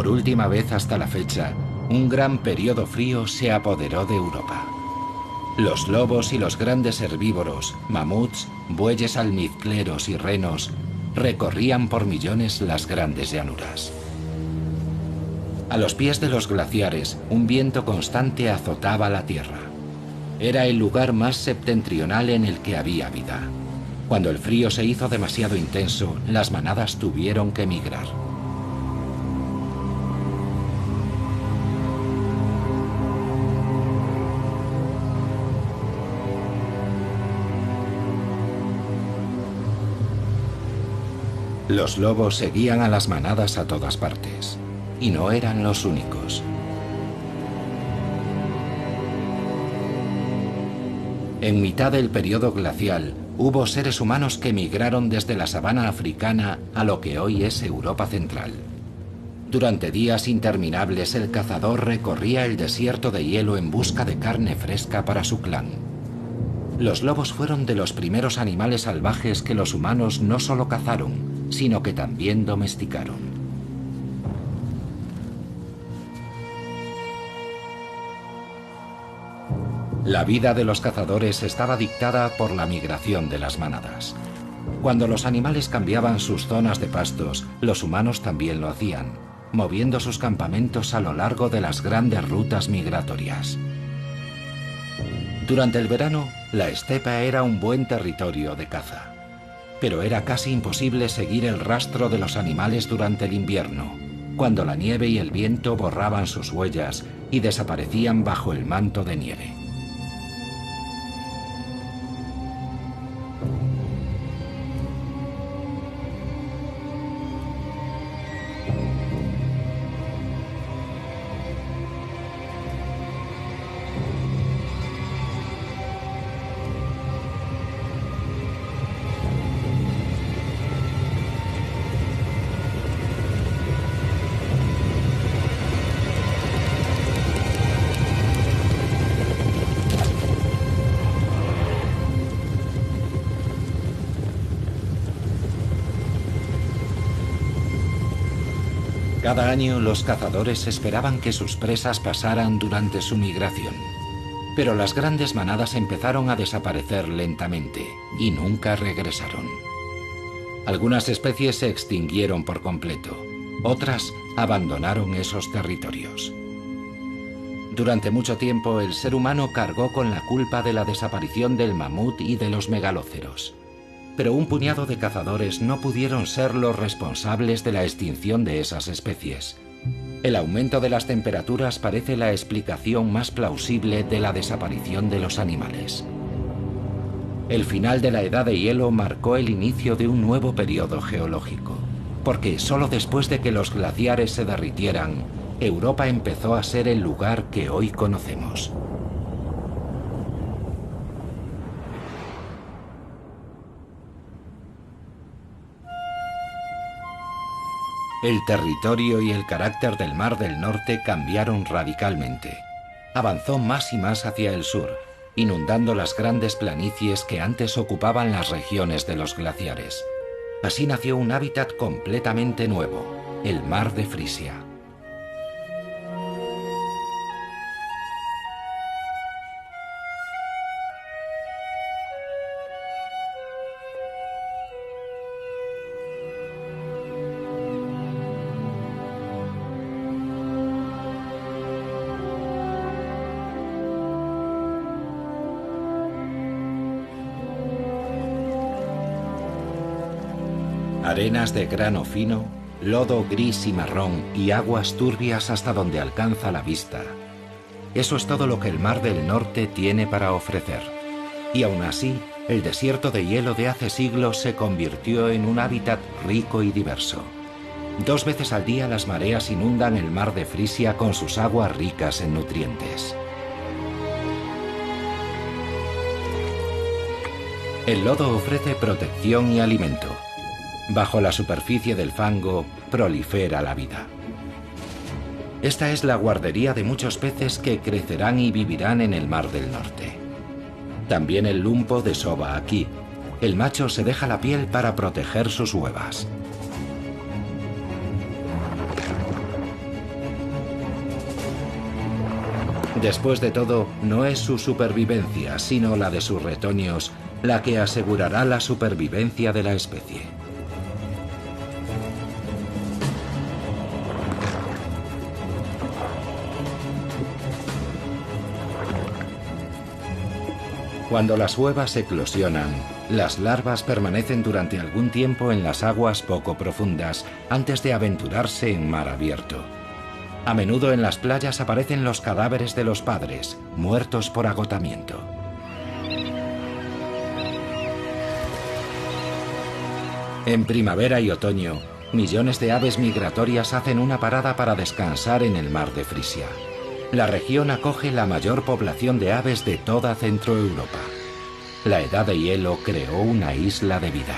Por última vez hasta la fecha, un gran periodo frío se apoderó de Europa. Los lobos y los grandes herbívoros, mamuts, bueyes almizcleros y renos, recorrían por millones las grandes llanuras. A los pies de los glaciares, un viento constante azotaba la tierra. Era el lugar más septentrional en el que había vida. Cuando el frío se hizo demasiado intenso, las manadas tuvieron que migrar. Los lobos seguían a las manadas a todas partes, y no eran los únicos. En mitad del periodo glacial, hubo seres humanos que migraron desde la sabana africana a lo que hoy es Europa Central. Durante días interminables, el cazador recorría el desierto de hielo en busca de carne fresca para su clan. Los lobos fueron de los primeros animales salvajes que los humanos no solo cazaron, sino que también domesticaron. La vida de los cazadores estaba dictada por la migración de las manadas. Cuando los animales cambiaban sus zonas de pastos, los humanos también lo hacían, moviendo sus campamentos a lo largo de las grandes rutas migratorias. Durante el verano, la estepa era un buen territorio de caza. Pero era casi imposible seguir el rastro de los animales durante el invierno, cuando la nieve y el viento borraban sus huellas y desaparecían bajo el manto de nieve. Cada año los cazadores esperaban que sus presas pasaran durante su migración. Pero las grandes manadas empezaron a desaparecer lentamente y nunca regresaron. Algunas especies se extinguieron por completo, otras abandonaron esos territorios. Durante mucho tiempo el ser humano cargó con la culpa de la desaparición del mamut y de los megalóceros. Pero un puñado de cazadores no pudieron ser los responsables de la extinción de esas especies. El aumento de las temperaturas parece la explicación más plausible de la desaparición de los animales. El final de la edad de hielo marcó el inicio de un nuevo periodo geológico, porque solo después de que los glaciares se derritieran, Europa empezó a ser el lugar que hoy conocemos. El territorio y el carácter del Mar del Norte cambiaron radicalmente. Avanzó más y más hacia el sur, inundando las grandes planicies que antes ocupaban las regiones de los glaciares. Así nació un hábitat completamente nuevo, el Mar de Frisia. Arenas de grano fino, lodo gris y marrón y aguas turbias hasta donde alcanza la vista. Eso es todo lo que el Mar del Norte tiene para ofrecer. Y aún así, el desierto de hielo de hace siglos se convirtió en un hábitat rico y diverso. 2 veces al día las mareas inundan el mar de Frisia con sus aguas ricas en nutrientes. El lodo ofrece protección y alimento. Bajo la superficie del fango prolifera la vida. Esta es la guardería de muchos peces que crecerán y vivirán en el Mar del Norte. También el lumpo desova aquí. El macho se deja la piel para proteger sus huevas. Después de todo, no es su supervivencia, sino la de sus retoños, la que asegurará la supervivencia de la especie. Cuando las huevas eclosionan, las larvas permanecen durante algún tiempo en las aguas poco profundas antes de aventurarse en mar abierto. A menudo en las playas aparecen los cadáveres de los padres, muertos por agotamiento. En primavera y otoño, millones de aves migratorias hacen una parada para descansar en el mar de Frisia. La región acoge la mayor población de aves de toda Centroeuropa. La edad de hielo creó una isla de vida.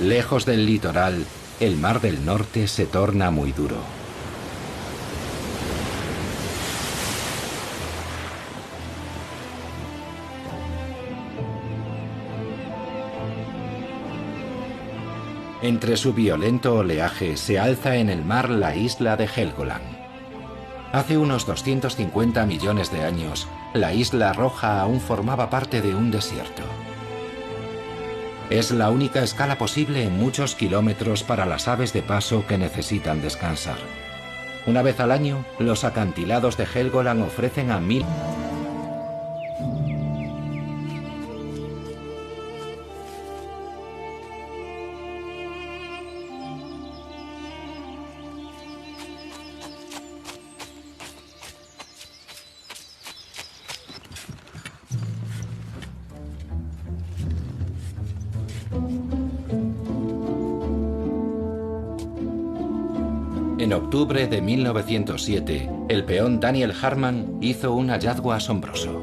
Lejos del litoral, el Mar del Norte se torna muy duro. Entre su violento oleaje se alza en el mar la isla de Helgoland. Hace unos 250 millones de años, la Isla Roja aún formaba parte de un desierto. Es la única escala posible en muchos kilómetros para las aves de paso que necesitan descansar. Una vez al año, los acantilados de Helgoland ofrecen a 1000... En octubre de 1907, el peón Daniel Harman hizo un hallazgo asombroso.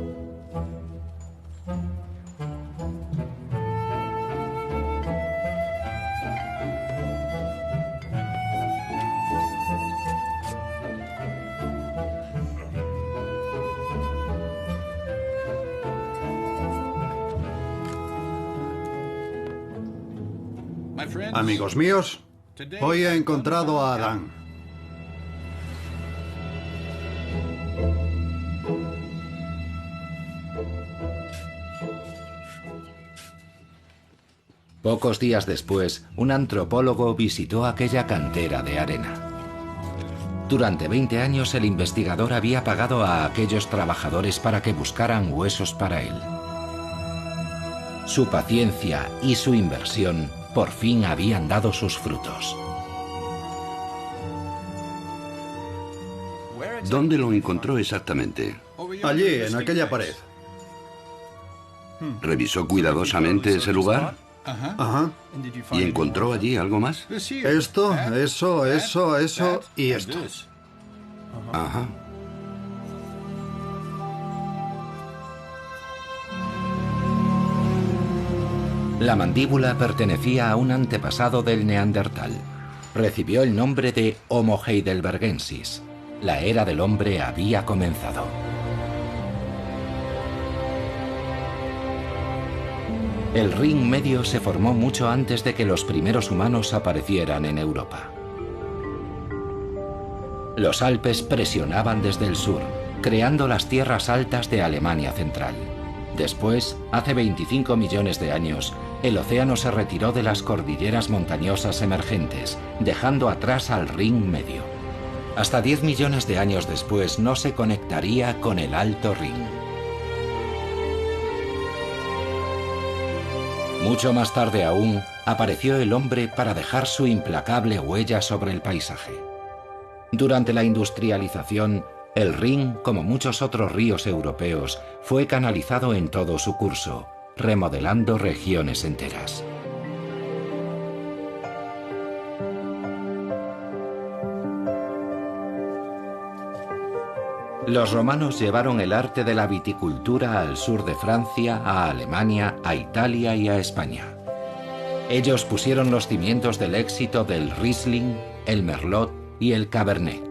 Amigos míos, hoy he encontrado a Adán. Pocos días después, un antropólogo visitó aquella cantera de arena. Durante 20 años el investigador había pagado a aquellos trabajadores para que buscaran huesos para él. Su paciencia y su inversión por fin habían dado sus frutos. ¿Dónde lo encontró exactamente? Allí, en aquella pared. ¿Revisó cuidadosamente ese lugar? Ajá. ¿Y encontró allí algo más? Esto, eso y esto. Ajá. La mandíbula pertenecía a un antepasado del Neandertal. Recibió el nombre de Homo heidelbergensis. La era del hombre había comenzado. El ring medio se formó mucho antes de que los primeros humanos aparecieran en Europa. Los Alpes presionaban desde el sur, creando las tierras altas de Alemania Central. Después, hace 25 millones de años, el océano se retiró de las cordilleras montañosas emergentes, dejando atrás al ring medio. Hasta 10 millones de años después no se conectaría con el Alto Rin. Mucho más tarde aún, apareció el hombre para dejar su implacable huella sobre el paisaje. Durante la industrialización, el Rin, como muchos otros ríos europeos, fue canalizado en todo su curso, remodelando regiones enteras. Los romanos llevaron el arte de la viticultura al sur de Francia, a Alemania, a Italia y a España. Ellos pusieron los cimientos del éxito del Riesling, el Merlot y el Cabernet.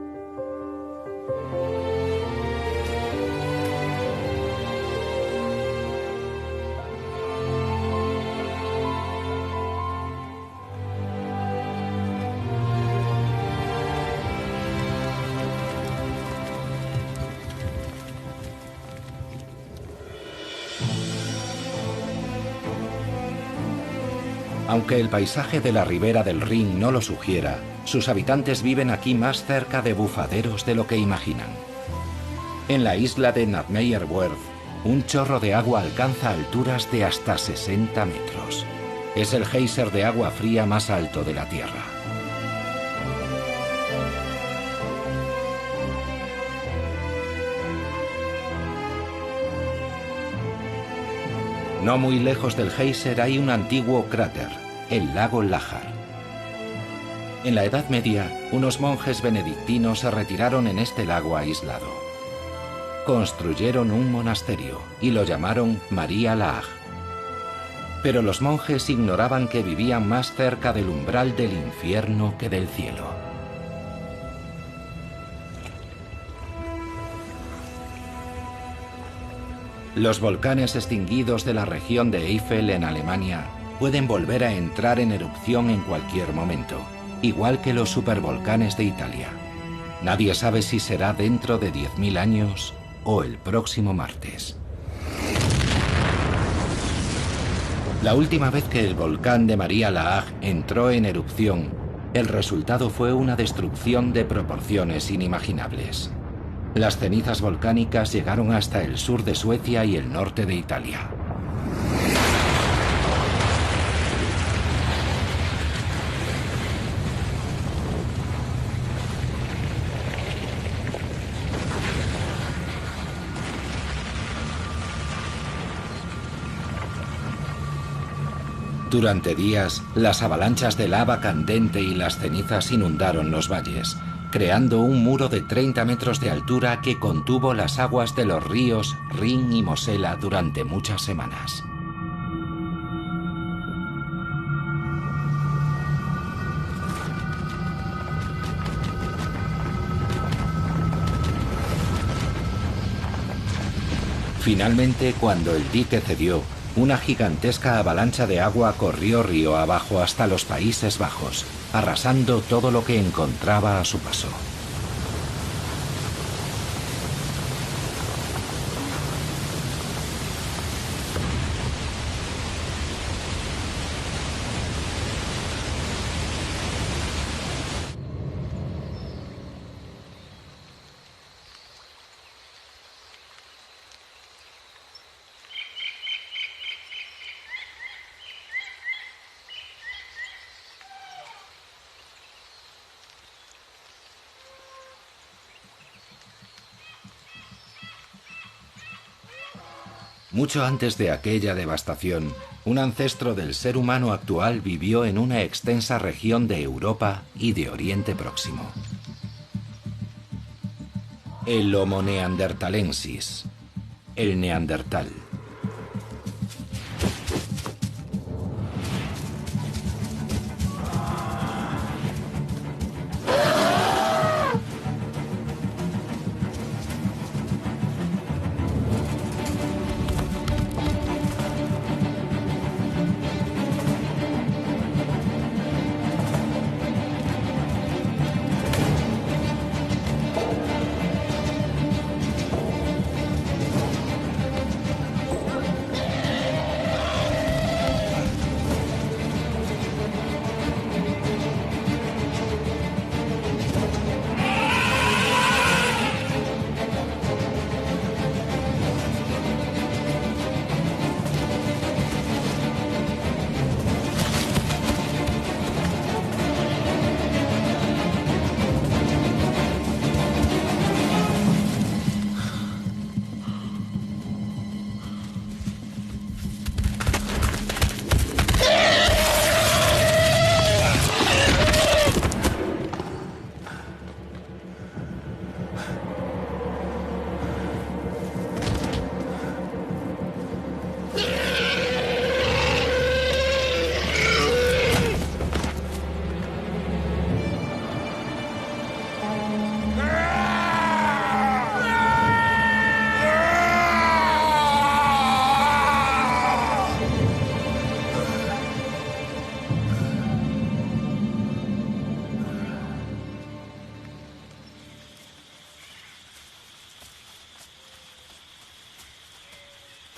Aunque el paisaje de la ribera del Rin no lo sugiera, sus habitantes viven aquí más cerca de bufaderos de lo que imaginan. En la isla de Nadmeyerwerf, un chorro de agua alcanza alturas de hasta 60 metros. Es el geyser de agua fría más alto de la Tierra. No muy lejos del geyser hay un antiguo cráter, el lago Lájar. En la Edad Media, unos monjes benedictinos se retiraron en este lago aislado. Construyeron un monasterio y lo llamaron María Laach. Pero los monjes ignoraban que vivían más cerca del umbral del infierno que del cielo. Los volcanes extinguidos de la región de Eifel en Alemania pueden volver a entrar en erupción en cualquier momento, igual que los supervolcanes de Italia. Nadie sabe si será dentro de 10.000 años o el próximo martes. La última vez que el volcán de María Laach entró en erupción, el resultado fue una destrucción de proporciones inimaginables. Las cenizas volcánicas llegaron hasta el sur de Suecia y el norte de Italia. Durante días, las avalanchas de lava candente y las cenizas inundaron los valles, creando un muro de 30 metros de altura que contuvo las aguas de los ríos Rin y Mosela durante muchas semanas. Finalmente, cuando el dique cedió, una gigantesca avalancha de agua corrió río abajo hasta los Países Bajos, arrasando todo lo que encontraba a su paso. Mucho antes de aquella devastación, un ancestro del ser humano actual vivió en una extensa región de Europa y de Oriente Próximo. El Homo neanderthalensis, el neandertal.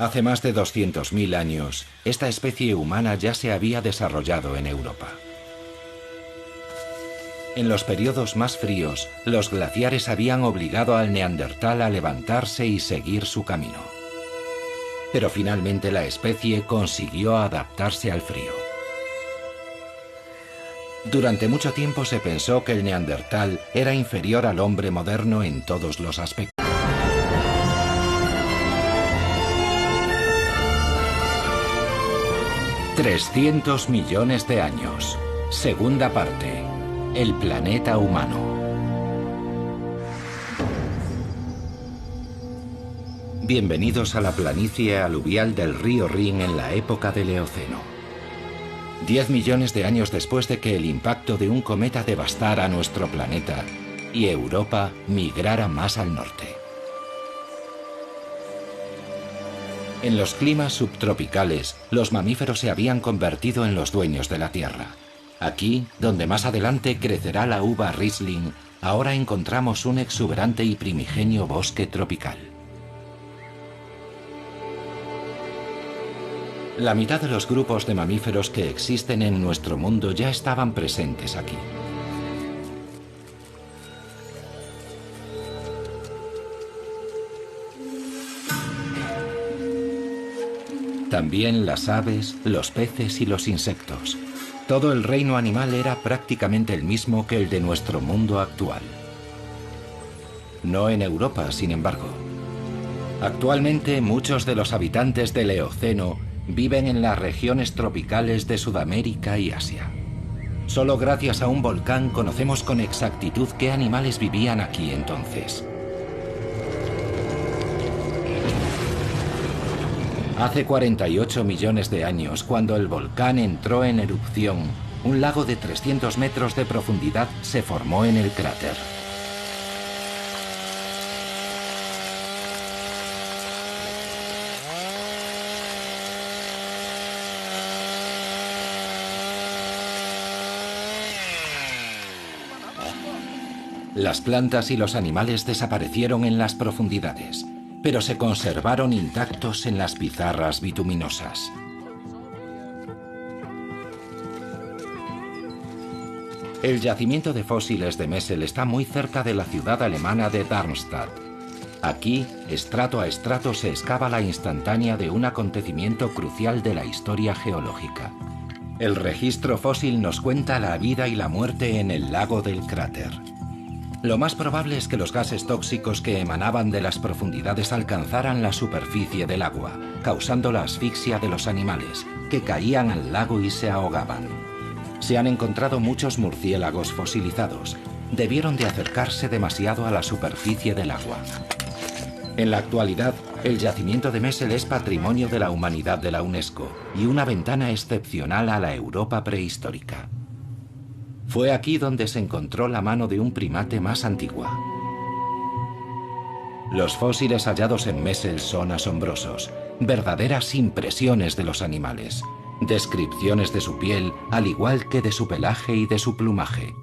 Hace más de 200.000 años, esta especie humana ya se había desarrollado en Europa. En los periodos más fríos, los glaciares habían obligado al neandertal a levantarse y seguir su camino. Pero finalmente la especie consiguió adaptarse al frío. Durante mucho tiempo se pensó que el neandertal era inferior al hombre moderno en todos los aspectos. 300 millones de años. Segunda parte. El planeta humano. Bienvenidos a la planicie aluvial del río Rin en la época del Eoceno. 10 millones de años después de que el impacto de un cometa devastara nuestro planeta y Europa migrara más al norte. En los climas subtropicales, los mamíferos se habían convertido en los dueños de la tierra. Aquí, donde más adelante crecerá la uva Riesling, ahora encontramos un exuberante y primigenio bosque tropical. La mitad de los grupos de mamíferos que existen en nuestro mundo ya estaban presentes aquí. También las aves, los peces y los insectos. Todo el reino animal era prácticamente el mismo que el de nuestro mundo actual. No en Europa, sin embargo. Actualmente muchos de los habitantes del Eoceno viven en las regiones tropicales de Sudamérica y Asia. Solo gracias a un volcán conocemos con exactitud qué animales vivían aquí entonces. Hace 48 millones de años, cuando el volcán entró en erupción, un lago de 300 metros de profundidad se formó en el cráter. Las plantas y los animales desaparecieron en las profundidades, pero se conservaron intactos en las pizarras bituminosas. El yacimiento de fósiles de Messel está muy cerca de la ciudad alemana de Darmstadt. Aquí, estrato a estrato, se excava la instantánea de un acontecimiento crucial de la historia geológica. El registro fósil nos cuenta la vida y la muerte en el lago del cráter. Lo más probable es que los gases tóxicos que emanaban de las profundidades alcanzaran la superficie del agua, causando la asfixia de los animales, que caían al lago y se ahogaban. Se han encontrado muchos murciélagos fosilizados. Debieron de acercarse demasiado a la superficie del agua. En la actualidad, el yacimiento de Messel es Patrimonio de la Humanidad de la UNESCO y una ventana excepcional a la Europa prehistórica. Fue aquí donde se encontró la mano de un primate más antigua. Los fósiles hallados en Messel son asombrosos, verdaderas impresiones de los animales, descripciones de su piel, al igual que de su pelaje y de su plumaje.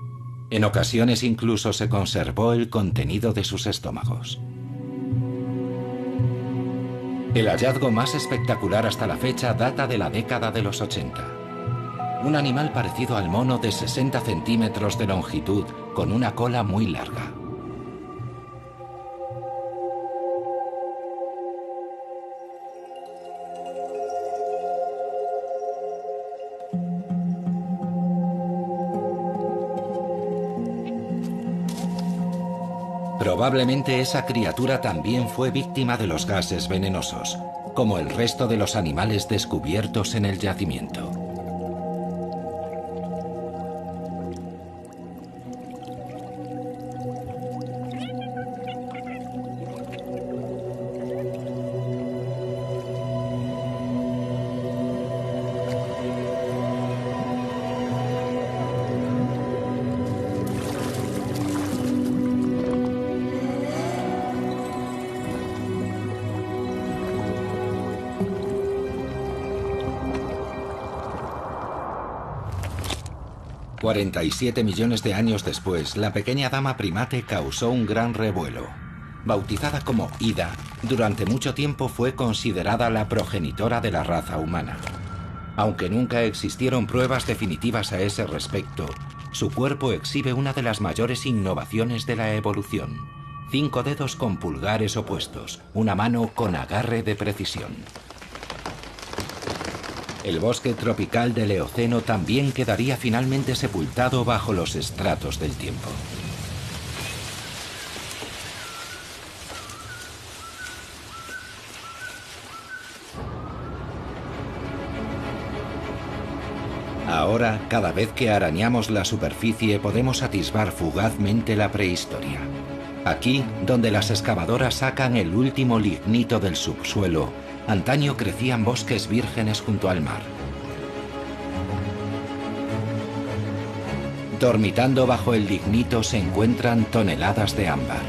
En ocasiones incluso se conservó el contenido de sus estómagos. El hallazgo más espectacular hasta la fecha data de la década de los 80. Un animal parecido al mono de 60 centímetros de longitud, con una cola muy larga. Probablemente esa criatura también fue víctima de los gases venenosos, como el resto de los animales descubiertos en el yacimiento. ...47 millones de años después, la pequeña dama primate causó un gran revuelo. Bautizada como Ida, durante mucho tiempo fue considerada la progenitora de la raza humana. Aunque nunca existieron pruebas definitivas a ese respecto, su cuerpo exhibe una de las mayores innovaciones de la evolución: 5 dedos con pulgares opuestos, una mano con agarre de precisión. El bosque tropical del Eoceno también quedaría finalmente sepultado bajo los estratos del tiempo. Ahora, cada vez que arañamos la superficie, podemos atisbar fugazmente la prehistoria. Aquí, donde las excavadoras sacan el último lignito del subsuelo, antaño crecían bosques vírgenes junto al mar. Dormitando bajo el lignito se encuentran toneladas de ámbar,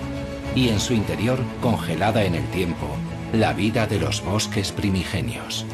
y en su interior, congelada en el tiempo, la vida de los bosques primigenios.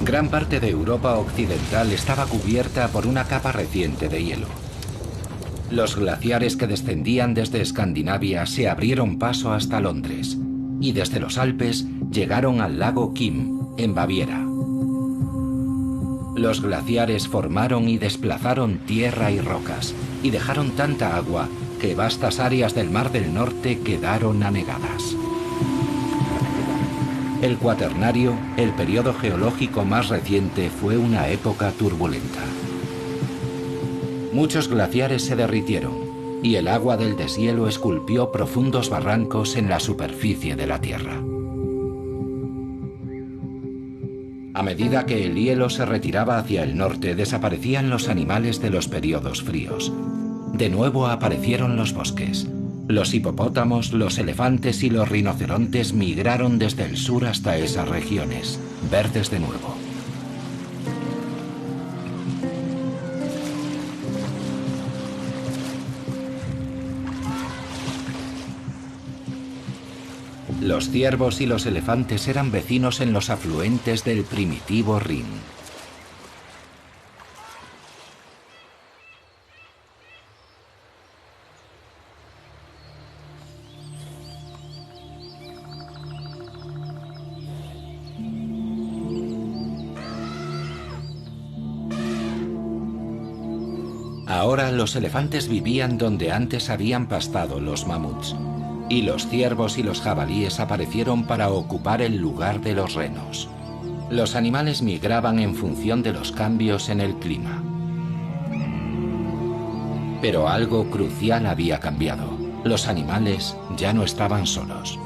Gran parte de Europa occidental estaba cubierta por una capa reciente de hielo. Los glaciares que descendían desde Escandinavia se abrieron paso hasta Londres y desde los Alpes llegaron al lago Kim, en Baviera. Los glaciares formaron y desplazaron tierra y rocas y dejaron tanta agua que vastas áreas del Mar del Norte quedaron anegadas. El Cuaternario, el periodo geológico más reciente, fue una época turbulenta. Muchos glaciares se derritieron y el agua del deshielo esculpió profundos barrancos en la superficie de la Tierra. A medida que el hielo se retiraba hacia el norte, desaparecían los animales de los periodos fríos. De nuevo aparecieron los bosques. Los hipopótamos, los elefantes y los rinocerontes migraron desde el sur hasta esas regiones, verdes de nuevo. Los ciervos y los elefantes eran vecinos en los afluentes del primitivo Rin. Ahora los elefantes vivían donde antes habían pastado los mamuts, y los ciervos y los jabalíes aparecieron para ocupar el lugar de los renos. Los animales migraban en función de los cambios en el clima. Pero algo crucial había cambiado. Los animales ya no estaban solos.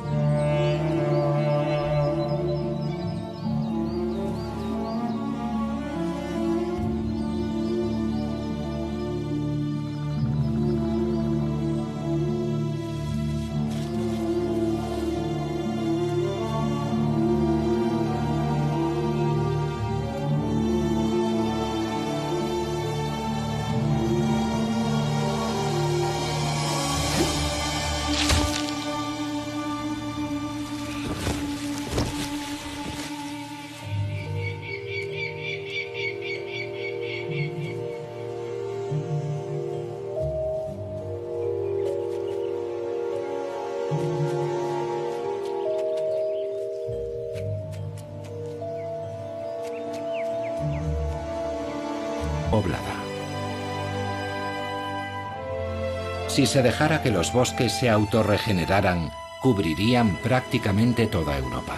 Poblada. Si se dejara que los bosques se autorregeneraran, cubrirían prácticamente toda Europa.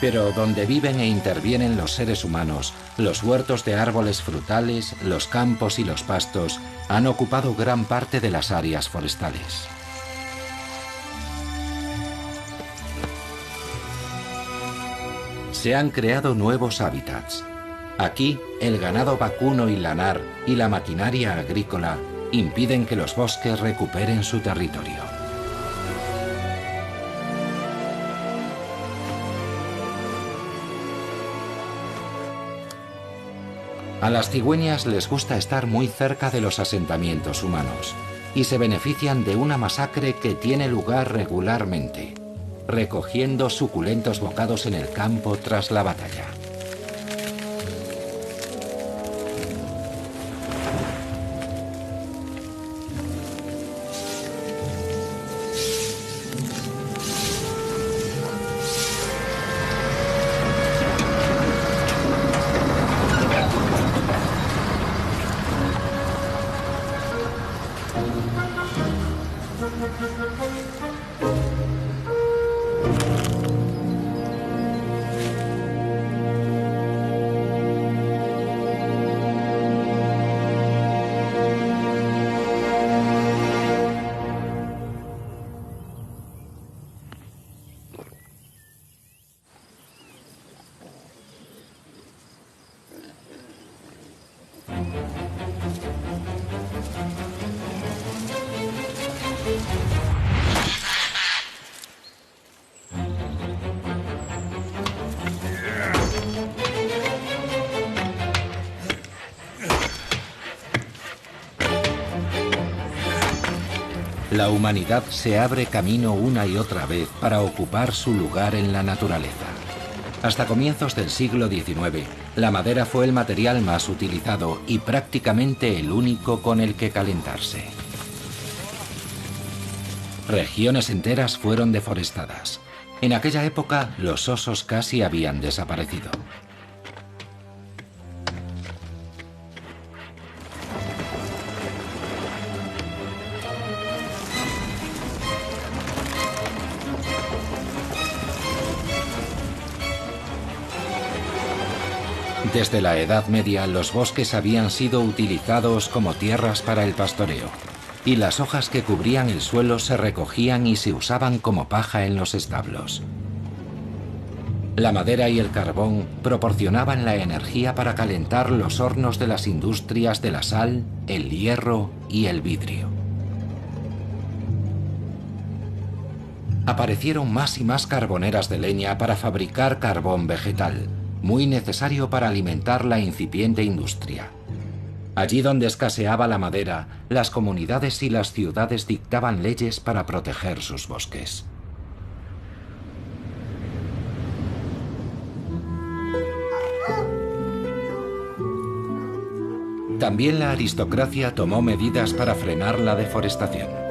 Pero donde viven e intervienen los seres humanos, los huertos de árboles frutales, los campos y los pastos han ocupado gran parte de las áreas forestales. Se han creado nuevos hábitats. Aquí, el ganado vacuno y lanar y la maquinaria agrícola impiden que los bosques recuperen su territorio. A las cigüeñas les gusta estar muy cerca de los asentamientos humanos y se benefician de una masacre que tiene lugar regularmente, recogiendo suculentos bocados en el campo tras la batalla. La humanidad se abre camino una y otra vez para ocupar su lugar en la naturaleza. Hasta comienzos del siglo XIX, la madera fue el material más utilizado y prácticamente el único con el que calentarse. Regiones enteras fueron deforestadas. En aquella época, los osos casi habían desaparecido. Desde la Edad Media, los bosques habían sido utilizados como tierras para el pastoreo, y las hojas que cubrían el suelo se recogían y se usaban como paja en los establos. La madera y el carbón proporcionaban la energía para calentar los hornos de las industrias de la sal, el hierro y el vidrio. Aparecieron más y más carboneras de leña para fabricar carbón vegetal, muy necesario para alimentar la incipiente industria. Allí donde escaseaba la madera, las comunidades y las ciudades dictaban leyes para proteger sus bosques. También la aristocracia tomó medidas para frenar la deforestación.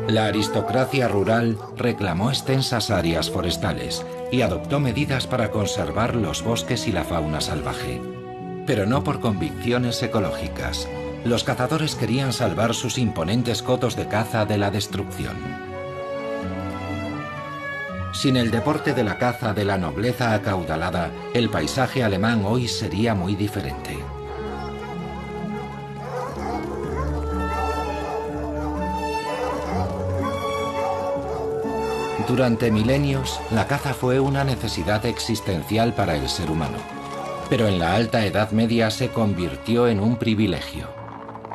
La aristocracia rural reclamó extensas áreas forestales y adoptó medidas para conservar los bosques y la fauna salvaje. Pero no por convicciones ecológicas. Los cazadores querían salvar sus imponentes cotos de caza de la destrucción. Sin el deporte de la caza de la nobleza acaudalada, el paisaje alemán hoy sería muy diferente. Durante milenios, la caza fue una necesidad existencial para el ser humano. Pero en la Alta Edad Media se convirtió en un privilegio.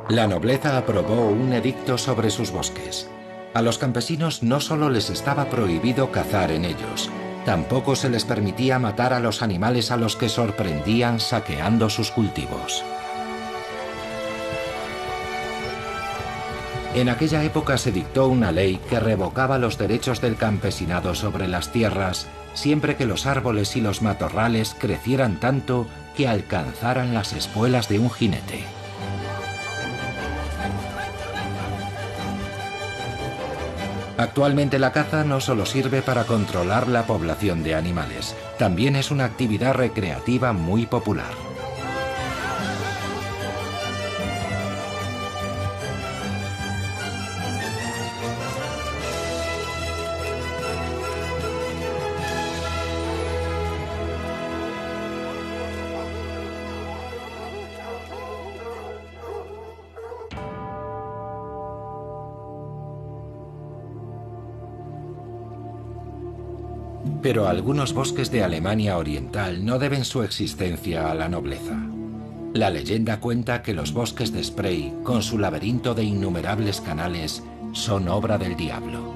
La nobleza aprobó un edicto sobre sus bosques. A los campesinos no solo les estaba prohibido cazar en ellos, tampoco se les permitía matar a los animales a los que sorprendían saqueando sus cultivos. En aquella época se dictó una ley que revocaba los derechos del campesinado sobre las tierras siempre que los árboles y los matorrales crecieran tanto que alcanzaran las espuelas de un jinete. Actualmente la caza no solo sirve para controlar la población de animales, también es una actividad recreativa muy popular. Pero algunos bosques de Alemania Oriental no deben su existencia a la nobleza. La leyenda cuenta que los bosques de Spray, con su laberinto de innumerables canales, son obra del diablo.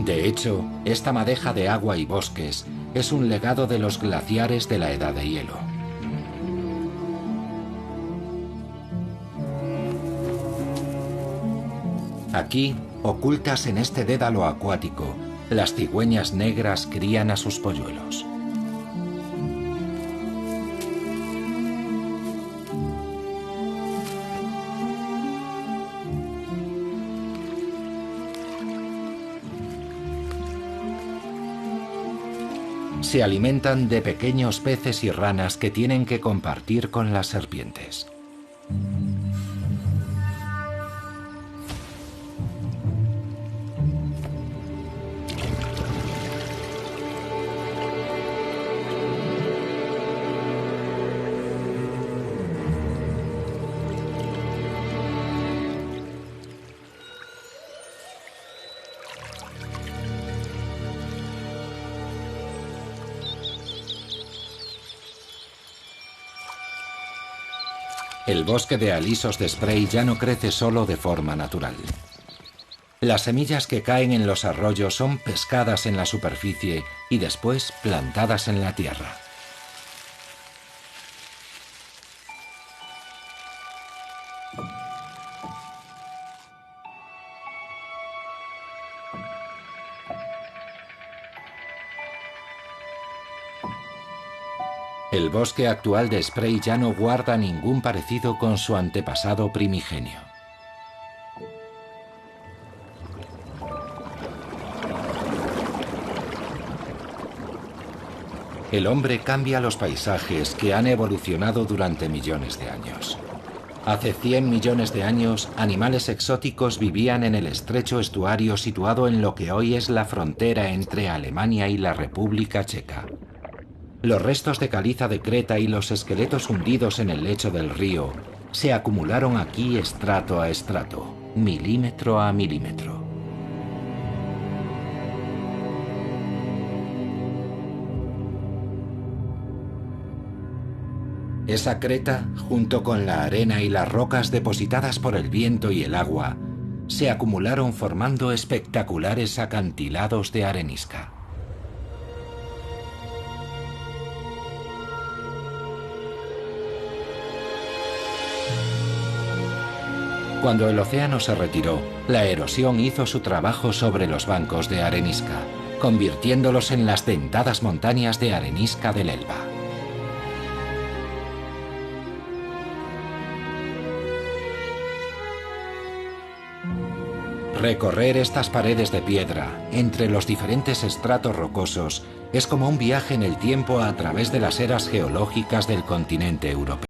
De hecho, esta madeja de agua y bosques es un legado de los glaciares de la Edad de Hielo. Aquí, ocultas en este dédalo acuático, las cigüeñas negras crían a sus polluelos. Se alimentan de pequeños peces y ranas que tienen que compartir con las serpientes. El bosque de alisos de Spray ya no crece solo de forma natural. Las semillas que caen en los arroyos son pescadas en la superficie y después plantadas en la tierra. El bosque actual de Spray ya no guarda ningún parecido con su antepasado primigenio. El hombre cambia los paisajes que han evolucionado durante millones de años. Hace 100 millones de años, animales exóticos vivían en el estrecho estuario situado en lo que hoy es la frontera entre Alemania y la República Checa. Los restos de caliza de Creta y los esqueletos hundidos en el lecho del río se acumularon aquí estrato a estrato, milímetro a milímetro. Esa Creta, junto con la arena y las rocas depositadas por el viento y el agua, se acumularon formando espectaculares acantilados de arenisca. Cuando el océano se retiró, la erosión hizo su trabajo sobre los bancos de arenisca, convirtiéndolos en las dentadas montañas de arenisca del Elba. Recorrer estas paredes de piedra, entre los diferentes estratos rocosos, es como un viaje en el tiempo a través de las eras geológicas del continente europeo.